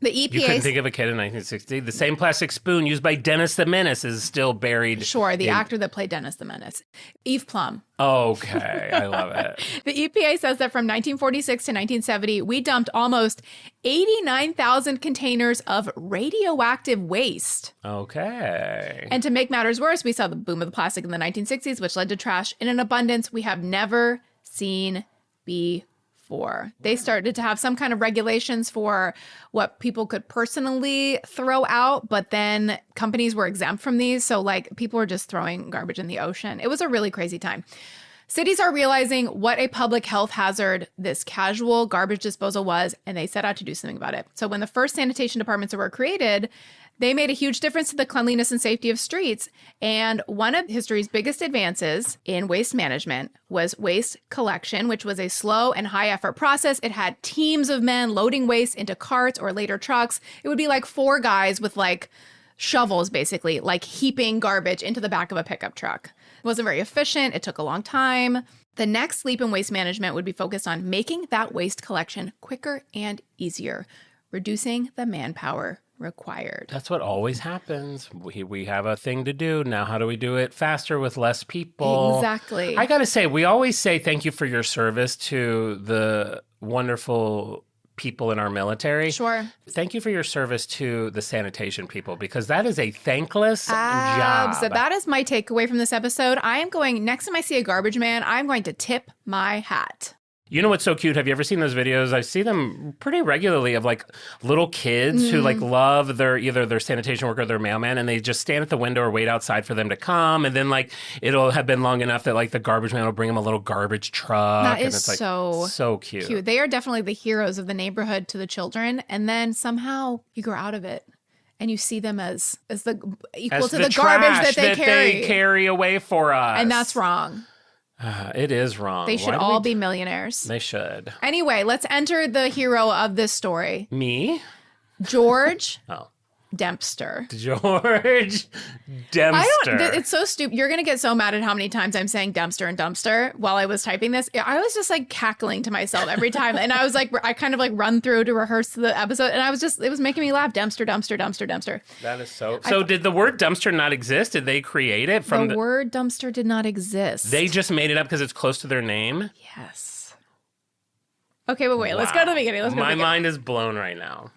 [SPEAKER 2] The EPA...
[SPEAKER 3] You couldn't think of a kid in 1960? The same plastic spoon used by Dennis the Menace is still buried.
[SPEAKER 2] Sure, the actor that played Dennis the Menace. Eve Plum.
[SPEAKER 3] Okay, I love it.
[SPEAKER 2] The EPA says that from 1946 to 1970, we dumped almost 89,000 containers of radioactive waste.
[SPEAKER 3] Okay.
[SPEAKER 2] And to make matters worse, we saw the boom of the plastic in the 1960s, which led to trash in an abundance we have never seen before. They started to have some kind of regulations for what people could personally throw out, but then companies were exempt from these. So like people were just throwing garbage in the ocean. It was a really crazy time. Cities are realizing what a public health hazard this casual garbage disposal was, and they set out to do something about it. So when the first sanitation departments were created, they made a huge difference to the cleanliness and safety of streets. And one of history's biggest advances in waste management was waste collection, which was a slow and high effort process. It had teams of men loading waste into carts or later trucks. It would be like 4 guys with like shovels, basically, like heaping garbage into the back of a pickup truck. It wasn't very efficient. It took a long time. The next leap in waste management would be focused on making that waste collection quicker and easier, reducing the manpower required.
[SPEAKER 3] That's what always happens. We have a thing to do. Now, how do we do it faster with less people?
[SPEAKER 2] Exactly.
[SPEAKER 3] I got to say, we always say thank you for your service to the wonderful people in our military.
[SPEAKER 2] Sure.
[SPEAKER 3] Thank you for your service to the sanitation people, because that is a thankless job.
[SPEAKER 2] So that is my takeaway from this episode. I am going, next time I see a garbage man, I'm going to tip my hat.
[SPEAKER 3] You know what's so cute? Have you ever seen those videos? I see them pretty regularly of like little kids who like love either their sanitation worker or their mailman, and they just stand at the window or wait outside for them to come. And then like it'll have been long enough that like the garbage man will bring them a little garbage truck.
[SPEAKER 2] That is
[SPEAKER 3] and it's like
[SPEAKER 2] so
[SPEAKER 3] cute.
[SPEAKER 2] They are definitely the heroes of the neighborhood to the children. And then somehow you grow out of it and you see them as the equal
[SPEAKER 3] As
[SPEAKER 2] to
[SPEAKER 3] the
[SPEAKER 2] the garbage that they
[SPEAKER 3] carry away for us.
[SPEAKER 2] And that's wrong.
[SPEAKER 3] It is wrong.
[SPEAKER 2] They should all be millionaires.
[SPEAKER 3] They should.
[SPEAKER 2] Anyway, let's enter the hero of this story.
[SPEAKER 3] Me?
[SPEAKER 2] George
[SPEAKER 3] Oh.
[SPEAKER 2] Dempster.
[SPEAKER 3] George Dempster.
[SPEAKER 2] It's so stupid. You're going to get so mad at how many times I'm saying Dempster and dumpster while I was typing this. I was just like cackling to myself every time. And I was like, I kind of like run through to rehearse the episode. And it was making me laugh. Dempster, dumpster, dumpster, dumpster.
[SPEAKER 3] That is so. So did the word dumpster not exist? Did they create it from
[SPEAKER 2] the word dumpster did not exist.
[SPEAKER 3] They just made it up because it's close to their name?
[SPEAKER 2] Yes. Okay, but wait, let's go to the beginning.
[SPEAKER 3] My mind is blown right now.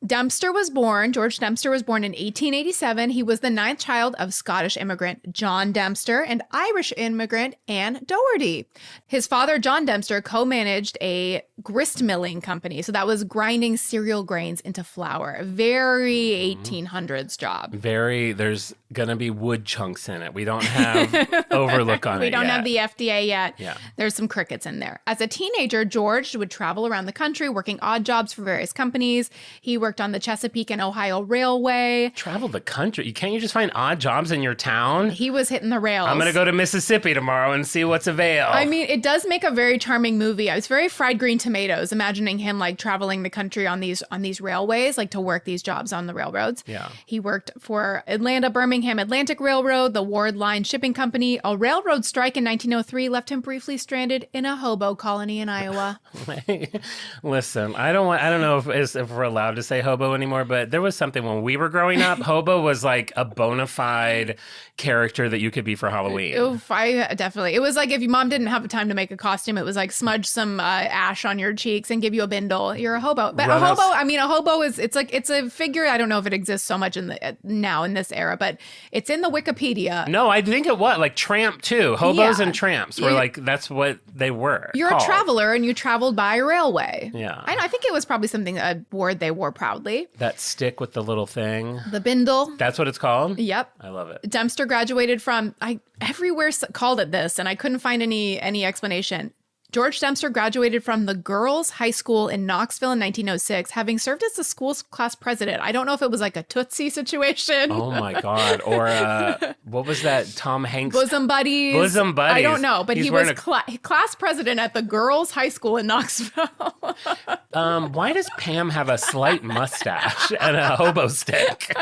[SPEAKER 2] George Dempster was born in 1887. He was the 9th child of Scottish immigrant Jon Dempster and Irish immigrant Anne Doherty. His father, Jon Dempster, co-managed a grist milling company. So that was grinding cereal grains into flour. A very 1800s job.
[SPEAKER 3] There's going to be wood chunks in it. We don't have overlook on it
[SPEAKER 2] We don't have the FDA yet.
[SPEAKER 3] Yeah.
[SPEAKER 2] There's some crickets in there. As a teenager, George would travel around the country working odd jobs for various companies. He worked worked on the Chesapeake and Ohio Railway.
[SPEAKER 3] Travel the country. Can't you just find odd jobs in your town?
[SPEAKER 2] He was hitting the rails.
[SPEAKER 3] I'm going to go to Mississippi tomorrow and see what's available.
[SPEAKER 2] I mean, it does make a very charming movie. I was very Fried Green Tomatoes, imagining him like traveling the country on these railways, like to work these jobs on the railroads.
[SPEAKER 3] Yeah.
[SPEAKER 2] He worked for Atlanta Birmingham Atlantic Railroad, the Ward Line Shipping Company. A railroad strike in 1903 left him briefly stranded in a hobo colony in Iowa.
[SPEAKER 3] Listen, I don't know if we're allowed to say hobo anymore, but there was something when we were growing up. Hobo was like a bona fide character that you could be for Halloween.
[SPEAKER 2] Oof, definitely. It was like if your mom didn't have the time to make a costume, it was like smudge some ash on your cheeks and give you a bindle. You're a hobo. But a hobo is it's a figure. I don't know if it exists so much now in this era, but it's in the Wikipedia.
[SPEAKER 3] No, I think it was like tramp too. Hobos and tramps were like that's what they were.
[SPEAKER 2] You're
[SPEAKER 3] called.
[SPEAKER 2] a traveler and you traveled by railway.
[SPEAKER 3] Yeah.
[SPEAKER 2] I think it was probably a word they wore proudly.
[SPEAKER 3] That stick with the little thing.
[SPEAKER 2] The bindle.
[SPEAKER 3] That's what it's called?
[SPEAKER 2] Yep.
[SPEAKER 3] I love it.
[SPEAKER 2] Dempster graduated from, everywhere called it this, and I couldn't find any explanation. George Dempster graduated from the Girls' High School in Knoxville in 1906, having served as the school's class president. I don't know if it was like a Tootsie situation.
[SPEAKER 3] Oh my God. Or what was that Tom Hanks?
[SPEAKER 2] Bosom Buddies.
[SPEAKER 3] Bosom Buddies.
[SPEAKER 2] I don't know, but he was class president at the Girls' High School in Knoxville.
[SPEAKER 3] Why does Pam have a slight mustache and a hobo stick?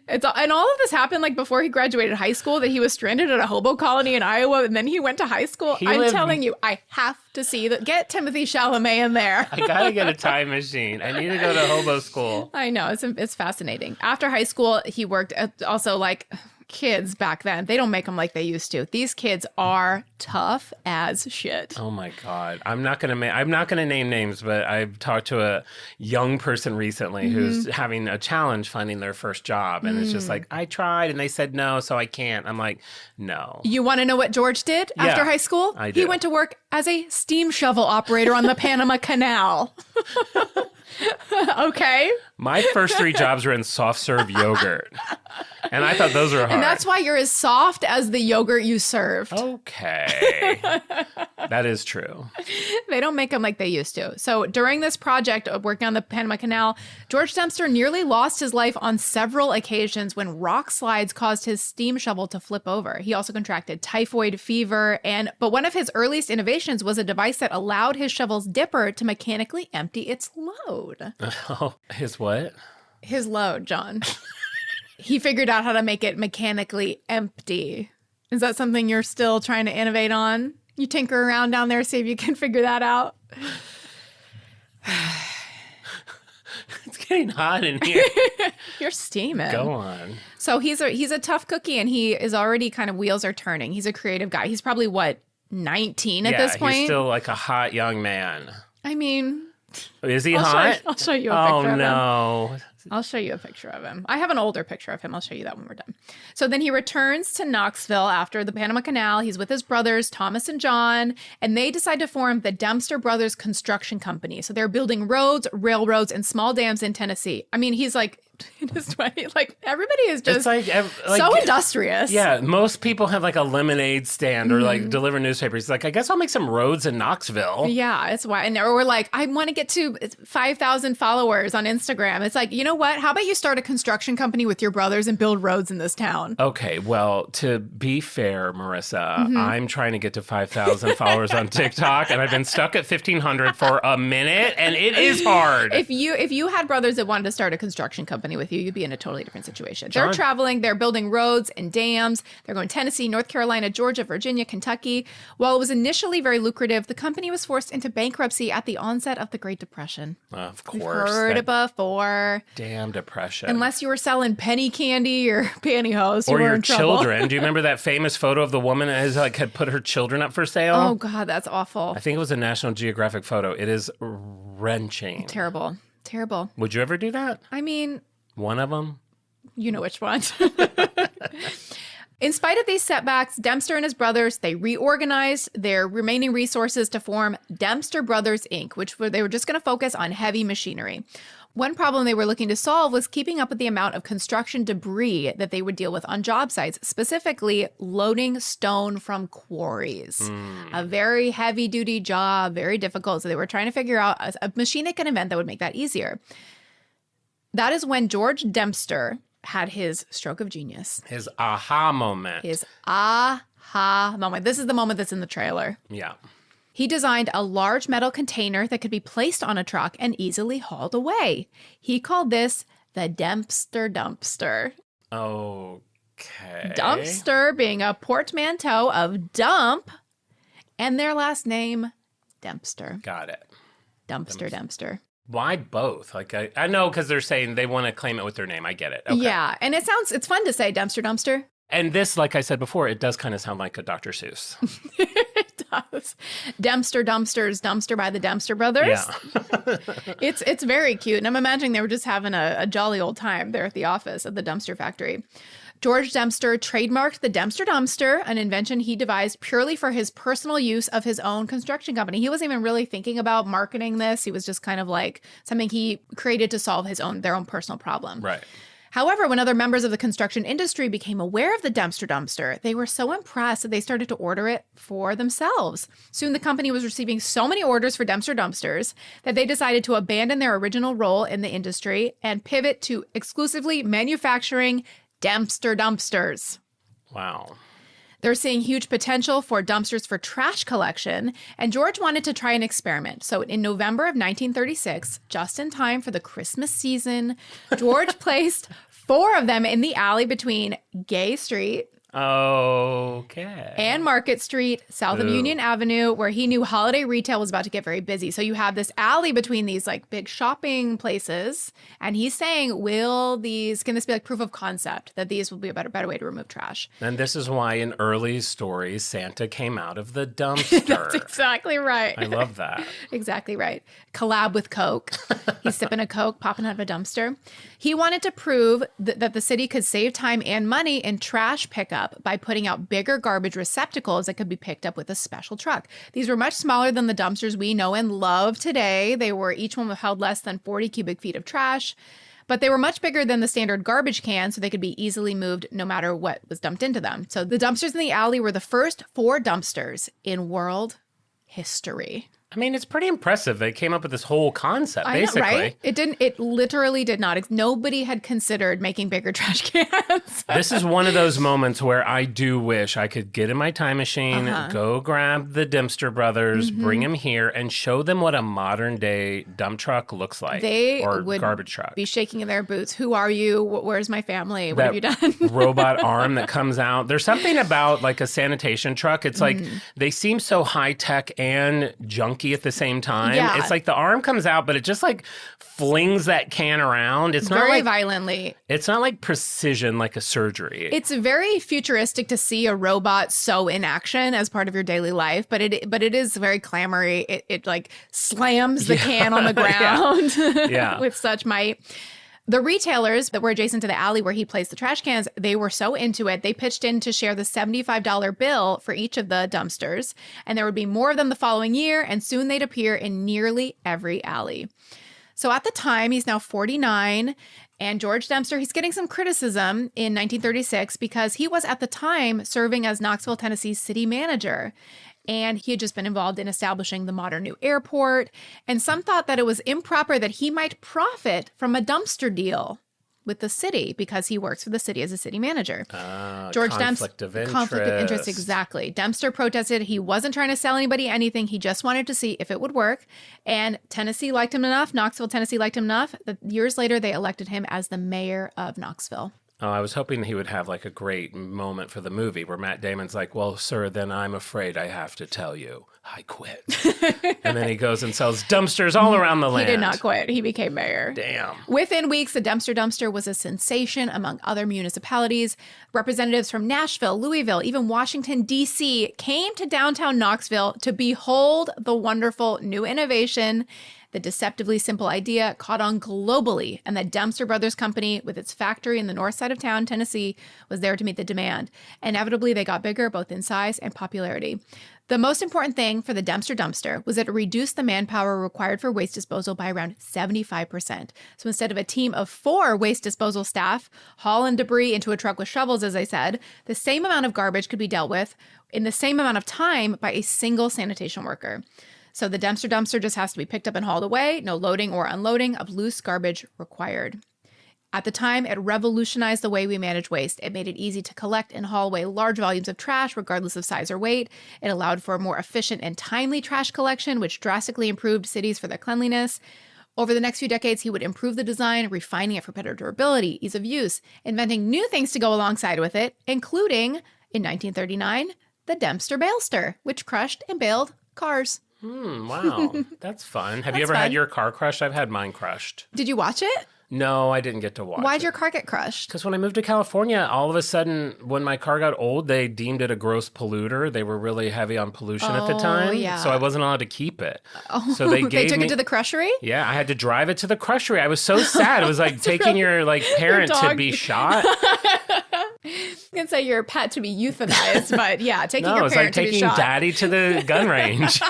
[SPEAKER 2] And all of this happened like before he graduated high school, that he was stranded at a hobo colony in Iowa, and then he went to high school. I'm telling you, I have to see that. Get Timothy Chalamet in there.
[SPEAKER 3] I gotta get a time machine. I need to go to hobo school.
[SPEAKER 2] I know, it's fascinating. After high school, he worked also like kids back then. They don't make them like they used to. These kids are tough as shit.
[SPEAKER 3] Oh my God. I'm not gonna name names, but I've talked to a young person recently who's having a challenge finding their first job. And it's just like, I tried and they said no, so I can't. I'm like, no.
[SPEAKER 2] You want to know what George did after high school?
[SPEAKER 3] I do.
[SPEAKER 2] He went to work as a steam shovel operator on the Panama Canal. Okay.
[SPEAKER 3] My first 3 jobs were in soft serve yogurt. And I thought those were hard.
[SPEAKER 2] And that's why you're as soft as the yogurt you served.
[SPEAKER 3] Okay. That is true.
[SPEAKER 2] They don't make them like they used to. So during this project of working on the Panama Canal, George Dempster nearly lost his life on several occasions when rock slides caused his steam shovel to flip over. He also contracted typhoid fever, but one of his earliest innovations was a device that allowed his shovel's dipper to mechanically empty its load.
[SPEAKER 3] Oh, his what?
[SPEAKER 2] His load, John. He figured out how to make it mechanically empty. Is that something you're still trying to innovate on? You tinker around down there, see if you can figure that out.
[SPEAKER 3] It's getting hot in here.
[SPEAKER 2] You're steaming.
[SPEAKER 3] Go on.
[SPEAKER 2] So he's a tough cookie, and he is already kind of wheels are turning. He's a creative guy. He's probably 19 at this point.
[SPEAKER 3] He's still like a hot young man.
[SPEAKER 2] I mean,
[SPEAKER 3] is he hot?
[SPEAKER 2] I'll show you a picture of him.
[SPEAKER 3] Oh no.
[SPEAKER 2] I'll show you a picture of him. I have an older picture of him. I'll show you that when we're done. So then he returns to Knoxville after the Panama Canal. He's with his brothers, Thomas and John, and they decide to form the Dempster Brothers Construction Company. So they're building roads, railroads, and small dams in Tennessee. I mean, he's like in his 20s. Like, everybody is just so industrious.
[SPEAKER 3] Yeah, most people have like a lemonade stand or like deliver newspapers. He's like, I guess I'll make some roads in Knoxville.
[SPEAKER 2] Yeah, it's why. And we're like, I want to get to 5,000 followers on Instagram. It's like, you know what? How about you start a construction company with your brothers and build roads in this town?
[SPEAKER 3] Okay, well, to be fair, Marissa, I'm trying to get to 5,000 followers on TikTok, and I've been stuck at 1,500 for a minute, and it is hard.
[SPEAKER 2] If you had brothers that wanted to start a construction company with you, you'd be in a totally different situation. They're traveling, they're building roads and dams. They're going Tennessee, North Carolina, Georgia, Virginia, Kentucky. While it was initially very lucrative, the company was forced into bankruptcy at the onset of the Great Depression.
[SPEAKER 3] Of course.
[SPEAKER 2] We've heard it before.
[SPEAKER 3] Damn depression.
[SPEAKER 2] Unless you were selling penny candy or pantyhose,
[SPEAKER 3] or
[SPEAKER 2] you were
[SPEAKER 3] your
[SPEAKER 2] in trouble.
[SPEAKER 3] children. Do you remember that famous photo of the woman that had put her children up for sale?
[SPEAKER 2] Oh God, that's awful.
[SPEAKER 3] I think it was a National Geographic photo. It is wrenching.
[SPEAKER 2] Terrible.
[SPEAKER 3] Would you ever do that?
[SPEAKER 2] I mean,
[SPEAKER 3] one of them?
[SPEAKER 2] You know which one. In spite of these setbacks, Dempster and his brothers, they reorganized their remaining resources to form Dempster Brothers, Inc., they were just going to focus on heavy machinery. One problem they were looking to solve was keeping up with the amount of construction debris that they would deal with on job sites, specifically loading stone from quarries. A very heavy-duty job, very difficult. So they were trying to figure out a machine they could invent that would make that easier. That is when George Dempster had his stroke of genius.
[SPEAKER 3] His aha moment.
[SPEAKER 2] His aha moment. This is the moment that's in the trailer.
[SPEAKER 3] Yeah.
[SPEAKER 2] He designed a large metal container that could be placed on a truck and easily hauled away. He called this the Dempster Dumpster.
[SPEAKER 3] Okay.
[SPEAKER 2] Dumpster being a portmanteau of dump and their last name, Dempster.
[SPEAKER 3] Got it.
[SPEAKER 2] Dempster.
[SPEAKER 3] Why both? Like, I know because they're saying they want to claim it with their name. I get it. Okay.
[SPEAKER 2] Yeah, and it's fun to say Dempster.
[SPEAKER 3] And this, like I said before, it does kind of sound like a Dr. Seuss.
[SPEAKER 2] It does. Dempster Dumpsters, Dumpster by the Dempster Brothers.
[SPEAKER 3] Yeah.
[SPEAKER 2] It's very cute. And I'm imagining they were just having a jolly old time there at the office of the Dempster factory. George Dempster trademarked the Dempster Dumpster, an invention he devised purely for his personal use of his own construction company. He wasn't even really thinking about marketing this. He was just kind of like something he created to solve their own personal problem.
[SPEAKER 3] Right.
[SPEAKER 2] However, when other members of the construction industry became aware of the Dempster Dumpster, they were so impressed that they started to order it for themselves. Soon the company was receiving so many orders for Dempster Dumpsters that they decided to abandon their original role in the industry and pivot to exclusively manufacturing Dempster Dumpsters.
[SPEAKER 3] Wow.
[SPEAKER 2] They're seeing huge potential for dumpsters for trash collection, and George wanted to try an experiment. So in November of 1936, just in time for the Christmas season, George placed 4 of them in the alley between Gay Street
[SPEAKER 3] Okay.
[SPEAKER 2] and Market Street, south of Union Avenue, where he knew holiday retail was about to get very busy. So you have this alley between these like big shopping places. And he's saying, can this be like proof of concept that these will be a better way to remove trash?
[SPEAKER 3] And this is why in early stories, Santa came out of the dumpster.
[SPEAKER 2] That's exactly right.
[SPEAKER 3] I love that.
[SPEAKER 2] Exactly right. Collab with Coke. He's sipping a Coke, popping out of a dumpster. He wanted to prove that the city could save time and money in trash pickup by putting out bigger garbage receptacles that could be picked up with a special truck. These were much smaller than the dumpsters we know and love today. Each one held less than 40 cubic feet of trash, but they were much bigger than the standard garbage can, so they could be easily moved no matter what was dumped into them. So the dumpsters in the alley were the first 4 dumpsters in world history.
[SPEAKER 3] I mean, it's pretty impressive. They came up with this whole concept, basically.
[SPEAKER 2] I know, right? It literally did not. Nobody had considered making bigger trash cans.
[SPEAKER 3] This is one of those moments where I do wish I could get in my time machine, go grab the Dempster brothers, bring them here, and show them what a modern day dump truck looks like. Or garbage truck.
[SPEAKER 2] Be shaking in their boots. Who are you? Where's my family? What have you done?
[SPEAKER 3] Robot arm that comes out. There's something about like a sanitation truck. It's like they seem so high tech and junky at the same time.
[SPEAKER 2] Yeah.
[SPEAKER 3] It's like the arm comes out, but it just like flings that can around. It's not
[SPEAKER 2] very
[SPEAKER 3] like
[SPEAKER 2] violently.
[SPEAKER 3] It's not like precision like a surgery.
[SPEAKER 2] It's very futuristic to see a robot so in action as part of your daily life, but it is very clamory. It like slams the can on the ground with such might. The retailers that were adjacent to the alley where he placed the trash cans, they were so into it, they pitched in to share the $75 bill for each of the dumpsters, and there would be more of them the following year, and soon they'd appear in nearly every alley. So at the time, he's now 49, and George Dempster, he's getting some criticism in 1936 because he was at the time serving as Knoxville, Tennessee's city manager. And he had just been involved in establishing the modern new airport. And some thought that it was improper that he might profit from a dumpster deal with the city because he works for the city as a city manager.
[SPEAKER 3] George conflict of interest.
[SPEAKER 2] Conflict of interest, exactly. Dempster protested. He wasn't trying to sell anybody anything. He just wanted to see if it would work. And Tennessee liked him enough. Knoxville, Tennessee liked him enough that years later they elected him as the mayor of Knoxville.
[SPEAKER 3] Oh, I was hoping he would have like a great moment for the movie where Matt Damon's like, well, sir, then I'm afraid I have to tell you, I quit. And then he goes and sells dumpsters all around the land.
[SPEAKER 2] He did not quit. He became mayor.
[SPEAKER 3] Damn.
[SPEAKER 2] Within weeks, the Dempster Dumpster was a sensation among other municipalities. Representatives from Nashville, Louisville, even Washington, D.C. came to downtown Knoxville to behold the wonderful new innovation. The deceptively simple idea caught on globally, and the Dempster Brothers Company, with its factory in the north side of town, Tennessee, was there to meet the demand. Inevitably, they got bigger, both in size and popularity. The most important thing for the Dempster dumpster was that it reduced the manpower required for waste disposal by around 75%. So instead of a team of 4 waste disposal staff hauling debris into a truck with shovels, as I said, the same amount of garbage could be dealt with in the same amount of time by a single sanitation worker. So the Dempster dumpster just has to be picked up and hauled away, no loading or unloading of loose garbage required. At the time, it revolutionized the way we manage waste. It made it easy to collect and haul away large volumes of trash, regardless of size or weight. It allowed for a more efficient and timely trash collection, which drastically improved cities for their cleanliness. Over the next few decades, he would improve the design, refining it for better durability, ease of use, inventing new things to go alongside with it, including, in 1939, the Dempster Bailster, which crushed and bailed cars.
[SPEAKER 3] Wow. That's fun. Have you ever had your car crushed? I've had mine crushed.
[SPEAKER 2] Did you watch it?
[SPEAKER 3] No, I didn't get to watch
[SPEAKER 2] Why'd
[SPEAKER 3] it.
[SPEAKER 2] your car get crushed?
[SPEAKER 3] Because when I moved to California, all of a sudden, when my car got old, they deemed it a gross polluter. They were really heavy on pollution at the time.
[SPEAKER 2] Yeah.
[SPEAKER 3] So I wasn't allowed to keep it.
[SPEAKER 2] Oh,
[SPEAKER 3] so they
[SPEAKER 2] took it to the crushery?
[SPEAKER 3] Yeah, I had to drive it to the crushery. I was so sad. It was like taking your parent to be shot.
[SPEAKER 2] You can say your pet to be euthanized, but yeah, taking your parent to be shot.
[SPEAKER 3] No, it's like taking daddy to the gun range.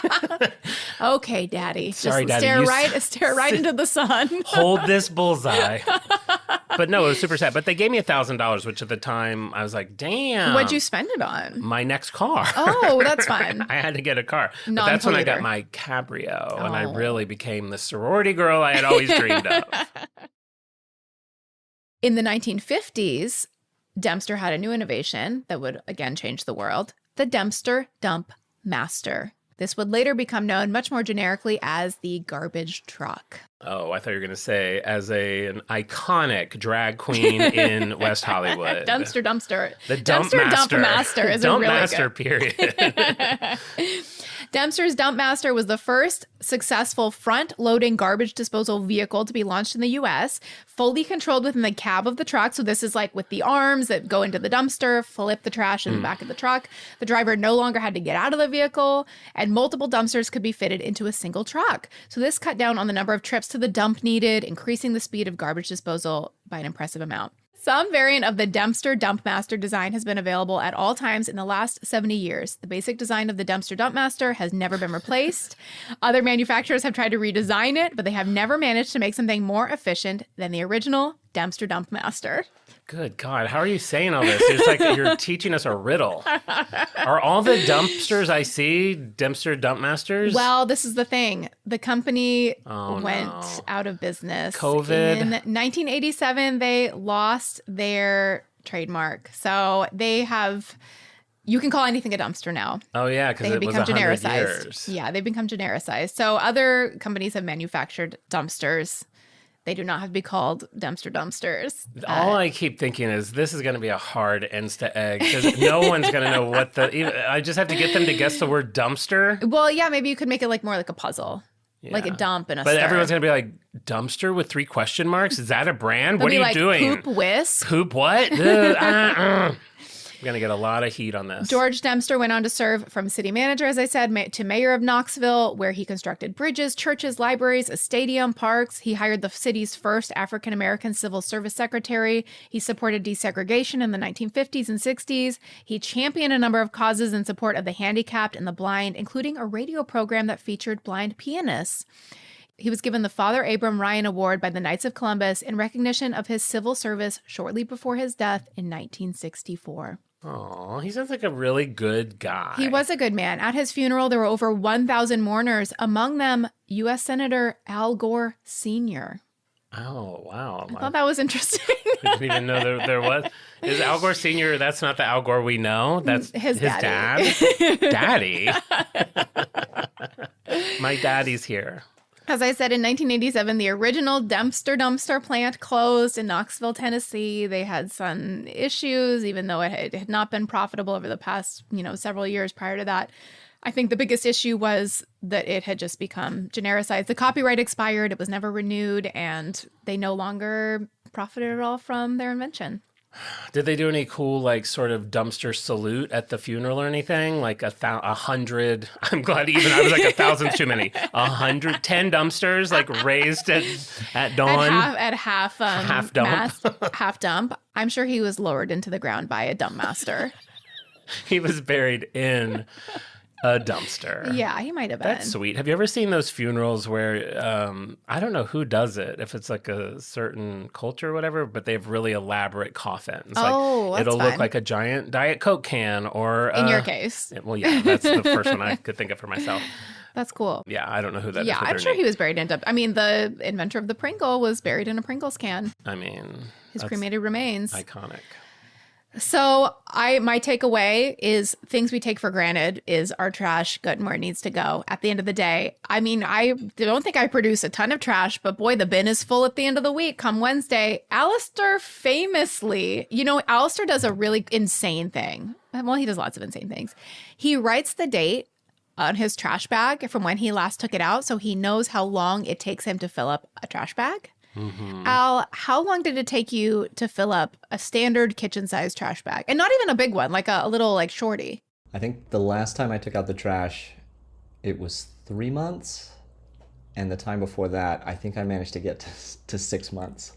[SPEAKER 2] Okay, daddy.
[SPEAKER 3] Sorry,
[SPEAKER 2] just
[SPEAKER 3] daddy.
[SPEAKER 2] Stare right into the sun.
[SPEAKER 3] Hold this bullseye. But no, it was super sad. But they gave me $1,000, which at the time I was like, damn.
[SPEAKER 2] What'd you spend it on?
[SPEAKER 3] My next car.
[SPEAKER 2] Oh, that's fun.
[SPEAKER 3] I had to get a car. But that's when I got my Cabrio, and I really became the sorority girl I had always dreamed of.
[SPEAKER 2] In the 1950s, Dempster had a new innovation that would again change the world, the Dempster Dump Master. This would later become known much more generically as the garbage truck.
[SPEAKER 3] Oh, I thought you were going to say as an iconic drag queen in West Hollywood.
[SPEAKER 2] Dempster.
[SPEAKER 3] The Dump
[SPEAKER 2] Dempster
[SPEAKER 3] Master.
[SPEAKER 2] Dump Master is
[SPEAKER 3] Dump
[SPEAKER 2] a really
[SPEAKER 3] Master,
[SPEAKER 2] good.
[SPEAKER 3] period.
[SPEAKER 2] Dempster's Dump Master was the first successful front-loading garbage disposal vehicle to be launched in the U.S., fully controlled within the cab of the truck. So this is like with the arms that go into the dumpster, flip the trash in the back of the truck. The driver no longer had to get out of the vehicle, and multiple dumpsters could be fitted into a single truck. So this cut down on the number of trips to the dump needed, increasing the speed of garbage disposal by an impressive amount. Some variant of the Dempster Dump Master design has been available at all times in the last 70 years. The basic design of the Dempster Dump Master has never been replaced. Other manufacturers have tried to redesign it, but they have never managed to make something more efficient than the original Dempster Dump Master.
[SPEAKER 3] Good God, how are you saying all this? It's like you're teaching us a riddle. Are all the dumpsters I see Dempster Dump Masters?
[SPEAKER 2] Well, this is the thing. The company went out of business.
[SPEAKER 3] COVID.
[SPEAKER 2] In 1987, they lost their trademark. So they have... You can call anything a dumpster now.
[SPEAKER 3] Oh, yeah, because it was 100 years.
[SPEAKER 2] Yeah, they've become genericized. So other companies have manufactured dumpsters. They do not have to be called Dempster dumpsters.
[SPEAKER 3] All I keep thinking is this is going to be a hard Insta egg because no one's going to know what I just have to get them to guess the word dumpster.
[SPEAKER 2] Well, yeah, maybe you could make it like more like a puzzle. Yeah. Like a dump and a stir.
[SPEAKER 3] But everyone's going to be like, dumpster with 3 question marks? Is that a brand?
[SPEAKER 2] They'll
[SPEAKER 3] what are you
[SPEAKER 2] like,
[SPEAKER 3] doing?
[SPEAKER 2] Poop whisk.
[SPEAKER 3] Poop what? We're going to get a lot of heat on this.
[SPEAKER 2] George Dempster went on to serve from city manager, as I said, to mayor of Knoxville, where he constructed bridges, churches, libraries, a stadium, parks. He hired the city's first African-American civil service secretary. He supported desegregation in the 1950s and 60s. He championed a number of causes in support of the handicapped and the blind, including a radio program that featured blind pianists. He was given the Father Abram Ryan Award by the Knights of Columbus in recognition of his civil service shortly before his death in 1964.
[SPEAKER 3] Oh, he sounds like a really good guy.
[SPEAKER 2] He was a good man. At his funeral, there were over 1,000 mourners, among them U.S. Senator Al Gore Sr.
[SPEAKER 3] Oh, wow.
[SPEAKER 2] I thought that was interesting.
[SPEAKER 3] I didn't even know there was. Is Al Gore Sr., that's not the Al Gore we know? That's his
[SPEAKER 2] daddy.
[SPEAKER 3] Dad? Daddy? My daddy's here.
[SPEAKER 2] As I said, in 1987, the original Dempster dumpster plant closed in Knoxville, Tennessee. They had some issues, even though it had not been profitable over the past, several years prior to that. I think the biggest issue was that it had just become genericized. The copyright expired, it was never renewed, and they no longer profited at all from their invention.
[SPEAKER 3] Did they do any cool, like, sort of dumpster salute at the funeral or anything? Like 100, I'm glad even I was like 1,000's too many. 10 dumpsters, like, raised at dawn.
[SPEAKER 2] At half
[SPEAKER 3] dump.
[SPEAKER 2] half dump. I'm sure he was lowered into the ground by a dump master.
[SPEAKER 3] He was buried in a dumpster.
[SPEAKER 2] Yeah, he might have been.
[SPEAKER 3] That's sweet. Have you ever seen those funerals where, I don't know who does it, if it's like a certain culture or whatever, but they have really elaborate coffins.
[SPEAKER 2] Oh,
[SPEAKER 3] it'll
[SPEAKER 2] that's
[SPEAKER 3] look
[SPEAKER 2] fun.
[SPEAKER 3] like a giant Diet Coke can or...
[SPEAKER 2] In your case.
[SPEAKER 3] Well, yeah, that's the first one I could think of for myself.
[SPEAKER 2] That's cool.
[SPEAKER 3] Yeah, I don't know who that is.
[SPEAKER 2] Yeah, I'm sure he was buried in I mean, the inventor of the Pringle was buried in a Pringles can.
[SPEAKER 3] I mean...
[SPEAKER 2] His cremated remains.
[SPEAKER 3] Iconic.
[SPEAKER 2] So my takeaway is things we take for granted is our trash good and where it needs to go at the end of the day. I mean, I don't think I produce a ton of trash, but boy, the bin is full at the end of the week. Come Wednesday, Alistair famously, Alistair does a really insane thing. Well, he does lots of insane things. He writes the date on his trash bag from when he last took it out, so he knows how long it takes him to fill up a trash bag. Mm-hmm. Al, how long did it take you to fill up a standard kitchen-sized trash bag? And not even a big one, like a little like shorty.
[SPEAKER 5] I think the last time I took out the trash, it was 3 months. And the time before that, I think I managed to get to 6 months.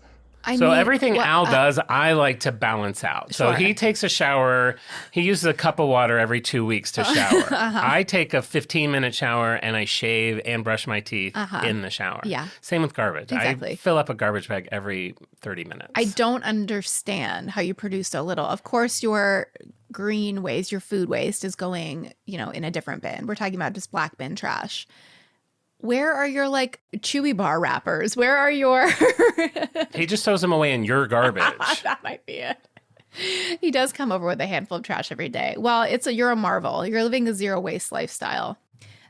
[SPEAKER 3] Everything Al does, I like to balance out. So he takes a shower. He uses a cup of water every 2 weeks to shower. I take a 15-minute shower, and I shave and brush my teeth in the shower.
[SPEAKER 2] Yeah.
[SPEAKER 3] Same with garbage.
[SPEAKER 2] Exactly.
[SPEAKER 3] I fill up a garbage bag every 30 minutes.
[SPEAKER 2] I don't understand how you produce so little. Of course, your green waste, your food waste is going, in a different bin. We're talking about just black bin trash. Where are your, Chewy Bar wrappers? Where are your...
[SPEAKER 3] He just throws them away in your garbage.
[SPEAKER 2] That might be it. He does come over with a handful of trash every day. Well, you're a marvel. You're living a zero waste lifestyle.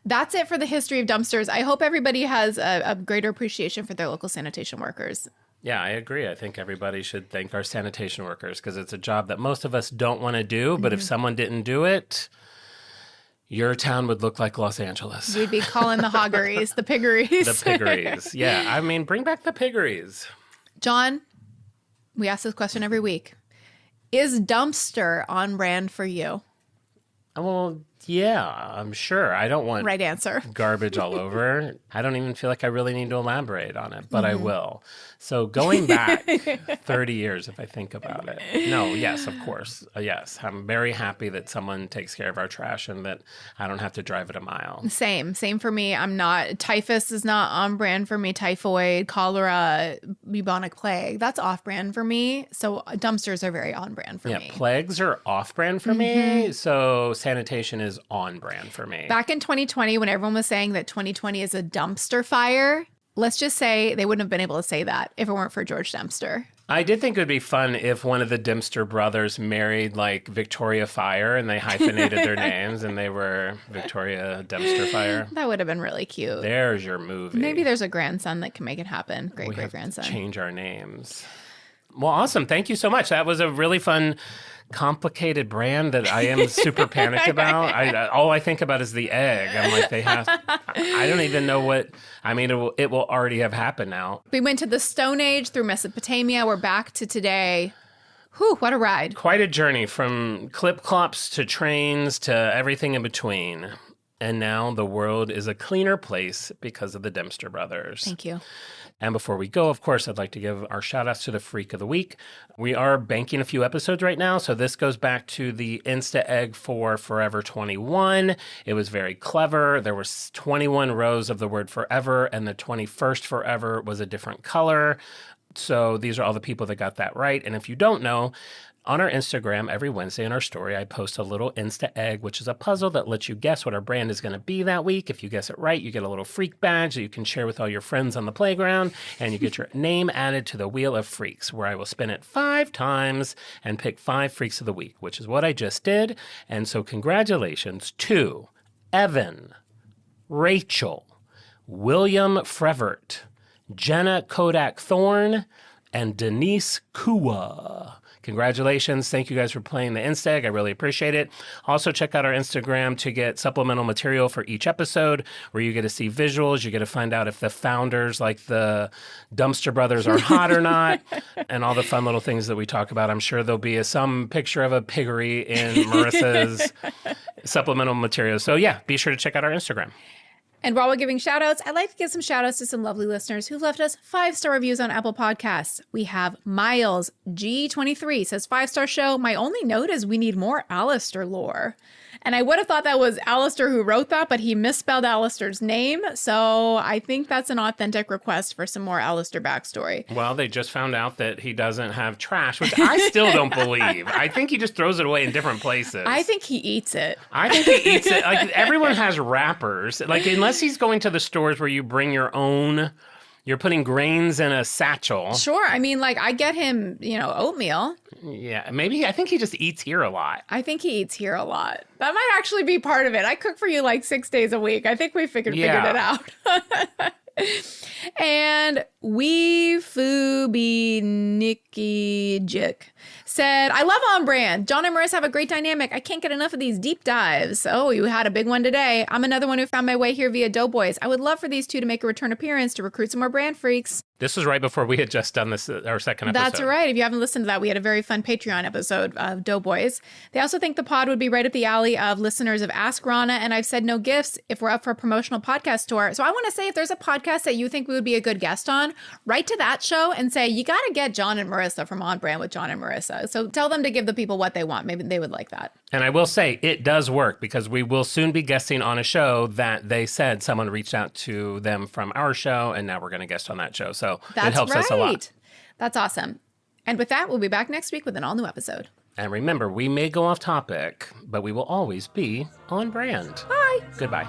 [SPEAKER 2] That's it for the history of dumpsters. I hope everybody has a greater appreciation for their local sanitation workers.
[SPEAKER 3] Yeah, I agree. I think everybody should thank our sanitation workers because it's a job that most of us don't want to do. But if someone didn't do it... your town would look like Los Angeles.
[SPEAKER 2] We'd be calling the hoggeries, the piggeries.
[SPEAKER 3] The piggeries. Yeah, I mean, bring back the piggeries.
[SPEAKER 2] John, we ask this question every week. Is dumpster on brand for you?
[SPEAKER 3] Well, yeah, I'm sure. I don't want
[SPEAKER 2] right answer.
[SPEAKER 3] Garbage all over. I don't even feel like I really need to elaborate on it, but I will. So going back 30 years, if I think about it. No, yes, of course. Yes, I'm very happy that someone takes care of our trash and that I don't have to drive it a mile.
[SPEAKER 2] Same for me. I'm not, typhus is not on brand for me. Typhoid, cholera, bubonic plague, that's off brand for me. So dumpsters are very on brand for me.
[SPEAKER 3] Yeah, plagues are off brand for me. So sanitation is on brand for me.
[SPEAKER 2] Back in 2020, when everyone was saying that 2020 is a dumpster fire, let's just say they wouldn't have been able to say that if it weren't for George Dempster.
[SPEAKER 3] I did think it would be fun if one of the Dempster brothers married Victoria Fire and they hyphenated their names and they were Victoria Dempster Fire.
[SPEAKER 2] That would have been really cute.
[SPEAKER 3] There's your movie.
[SPEAKER 2] Maybe there's a grandson that can make it happen. Great-great-grandson.
[SPEAKER 3] Change our names. Well, awesome. Thank you so much. That was a really fun, complicated brand that I am super panicked about. All I think about is the egg. I'm like, I don't even know what, it will already have happened now.
[SPEAKER 2] We went to the Stone Age through Mesopotamia. We're back to today. Whew, what a ride.
[SPEAKER 3] Quite a journey from clip-clops to trains to everything in between. And now the world is a cleaner place because of the Dempster brothers.
[SPEAKER 2] Thank you.
[SPEAKER 3] And before we go, of course, I'd like to give our shout-outs to the Freak of the Week. We are banking a few episodes right now, so this goes back to the Insta Egg for Forever 21. It was very clever. There were 21 rows of the word forever, and the 21st forever was a different color. So these are all the people that got that right. And if you don't know, on our Instagram, every Wednesday in our story, I post a little Insta Egg, which is a puzzle that lets you guess what our brand is going to be that week. If you guess it right, you get a little freak badge that you can share with all your friends on the playground, and you get your name added to the Wheel of Freaks, where I will spin it 5 times and pick 5 freaks of the week, which is what I just did. And so congratulations to Evan, Rachel, William Frevert, Jenna Kodak Thorne, and Denise Kua. congratulations. Thank you guys for playing the Insta egg. I really appreciate it. Also, check out our Instagram to get supplemental material for each episode where you get to see visuals. You get to find out if the founders, like the Dempster brothers, are hot or not, and all the fun little things that we talk about. I'm sure there'll be some picture of a piggery in Marissa's supplemental material. So yeah, be sure to check out our Instagram.
[SPEAKER 2] And while we're giving shout outs, I'd like to give some shout outs to some lovely listeners who've left us 5-star reviews on Apple Podcasts. We have Miles G23 says 5-star show. My only note is we need more Alistair lore. And I would have thought that was Alistair who wrote that, but he misspelled Alistair's name. So I think that's an authentic request for some more Alistair backstory.
[SPEAKER 3] Well, they just found out that he doesn't have trash, which I still don't believe. I think he just throws it away in different places.
[SPEAKER 2] I think he eats it.
[SPEAKER 3] I think he eats it. Like, everyone has wrappers. Like, unless he's going to the stores where you bring your own, you're putting grains in a satchel.
[SPEAKER 2] Sure. I mean, like, I get him, oatmeal.
[SPEAKER 3] Yeah, maybe. I think he just eats here a lot.
[SPEAKER 2] I think he eats here a lot. That might actually be part of it. I cook for you like 6 days a week. I think we figured it out. And Weefubi Nikki Jik said, I love On Brand. Jon and Marisa have a great dynamic. I can't get enough of these deep dives. Oh, you had a big one today. I'm another one who found my way here via Doughboys. I would love for these two to make a return appearance to recruit some more brand freaks.
[SPEAKER 3] This was right before we had just done this, our second episode.
[SPEAKER 2] That's right. If you haven't listened to that, we had a very fun Patreon episode of Doughboys. They also think the pod would be right up the alley of listeners of Ask Rana, and I've said no gifts if we're up for a promotional podcast tour. So I want to say, if there's a podcast that you think we would be a good guest on, write to that show and say, you got to get Jon and Marisa from On Brand with Jon and Marisa. So tell them to give the people what they want. Maybe they would like that.
[SPEAKER 3] And I will say, it does work, because we will soon be guesting on a show that they said someone reached out to them from our show, and now we're going to guest on that show. So it helps us a lot.
[SPEAKER 2] That's awesome. And with that, we'll be back next week with an all-new episode.
[SPEAKER 3] And remember, we may go off topic, but we will always be on brand.
[SPEAKER 2] Bye.
[SPEAKER 3] Goodbye.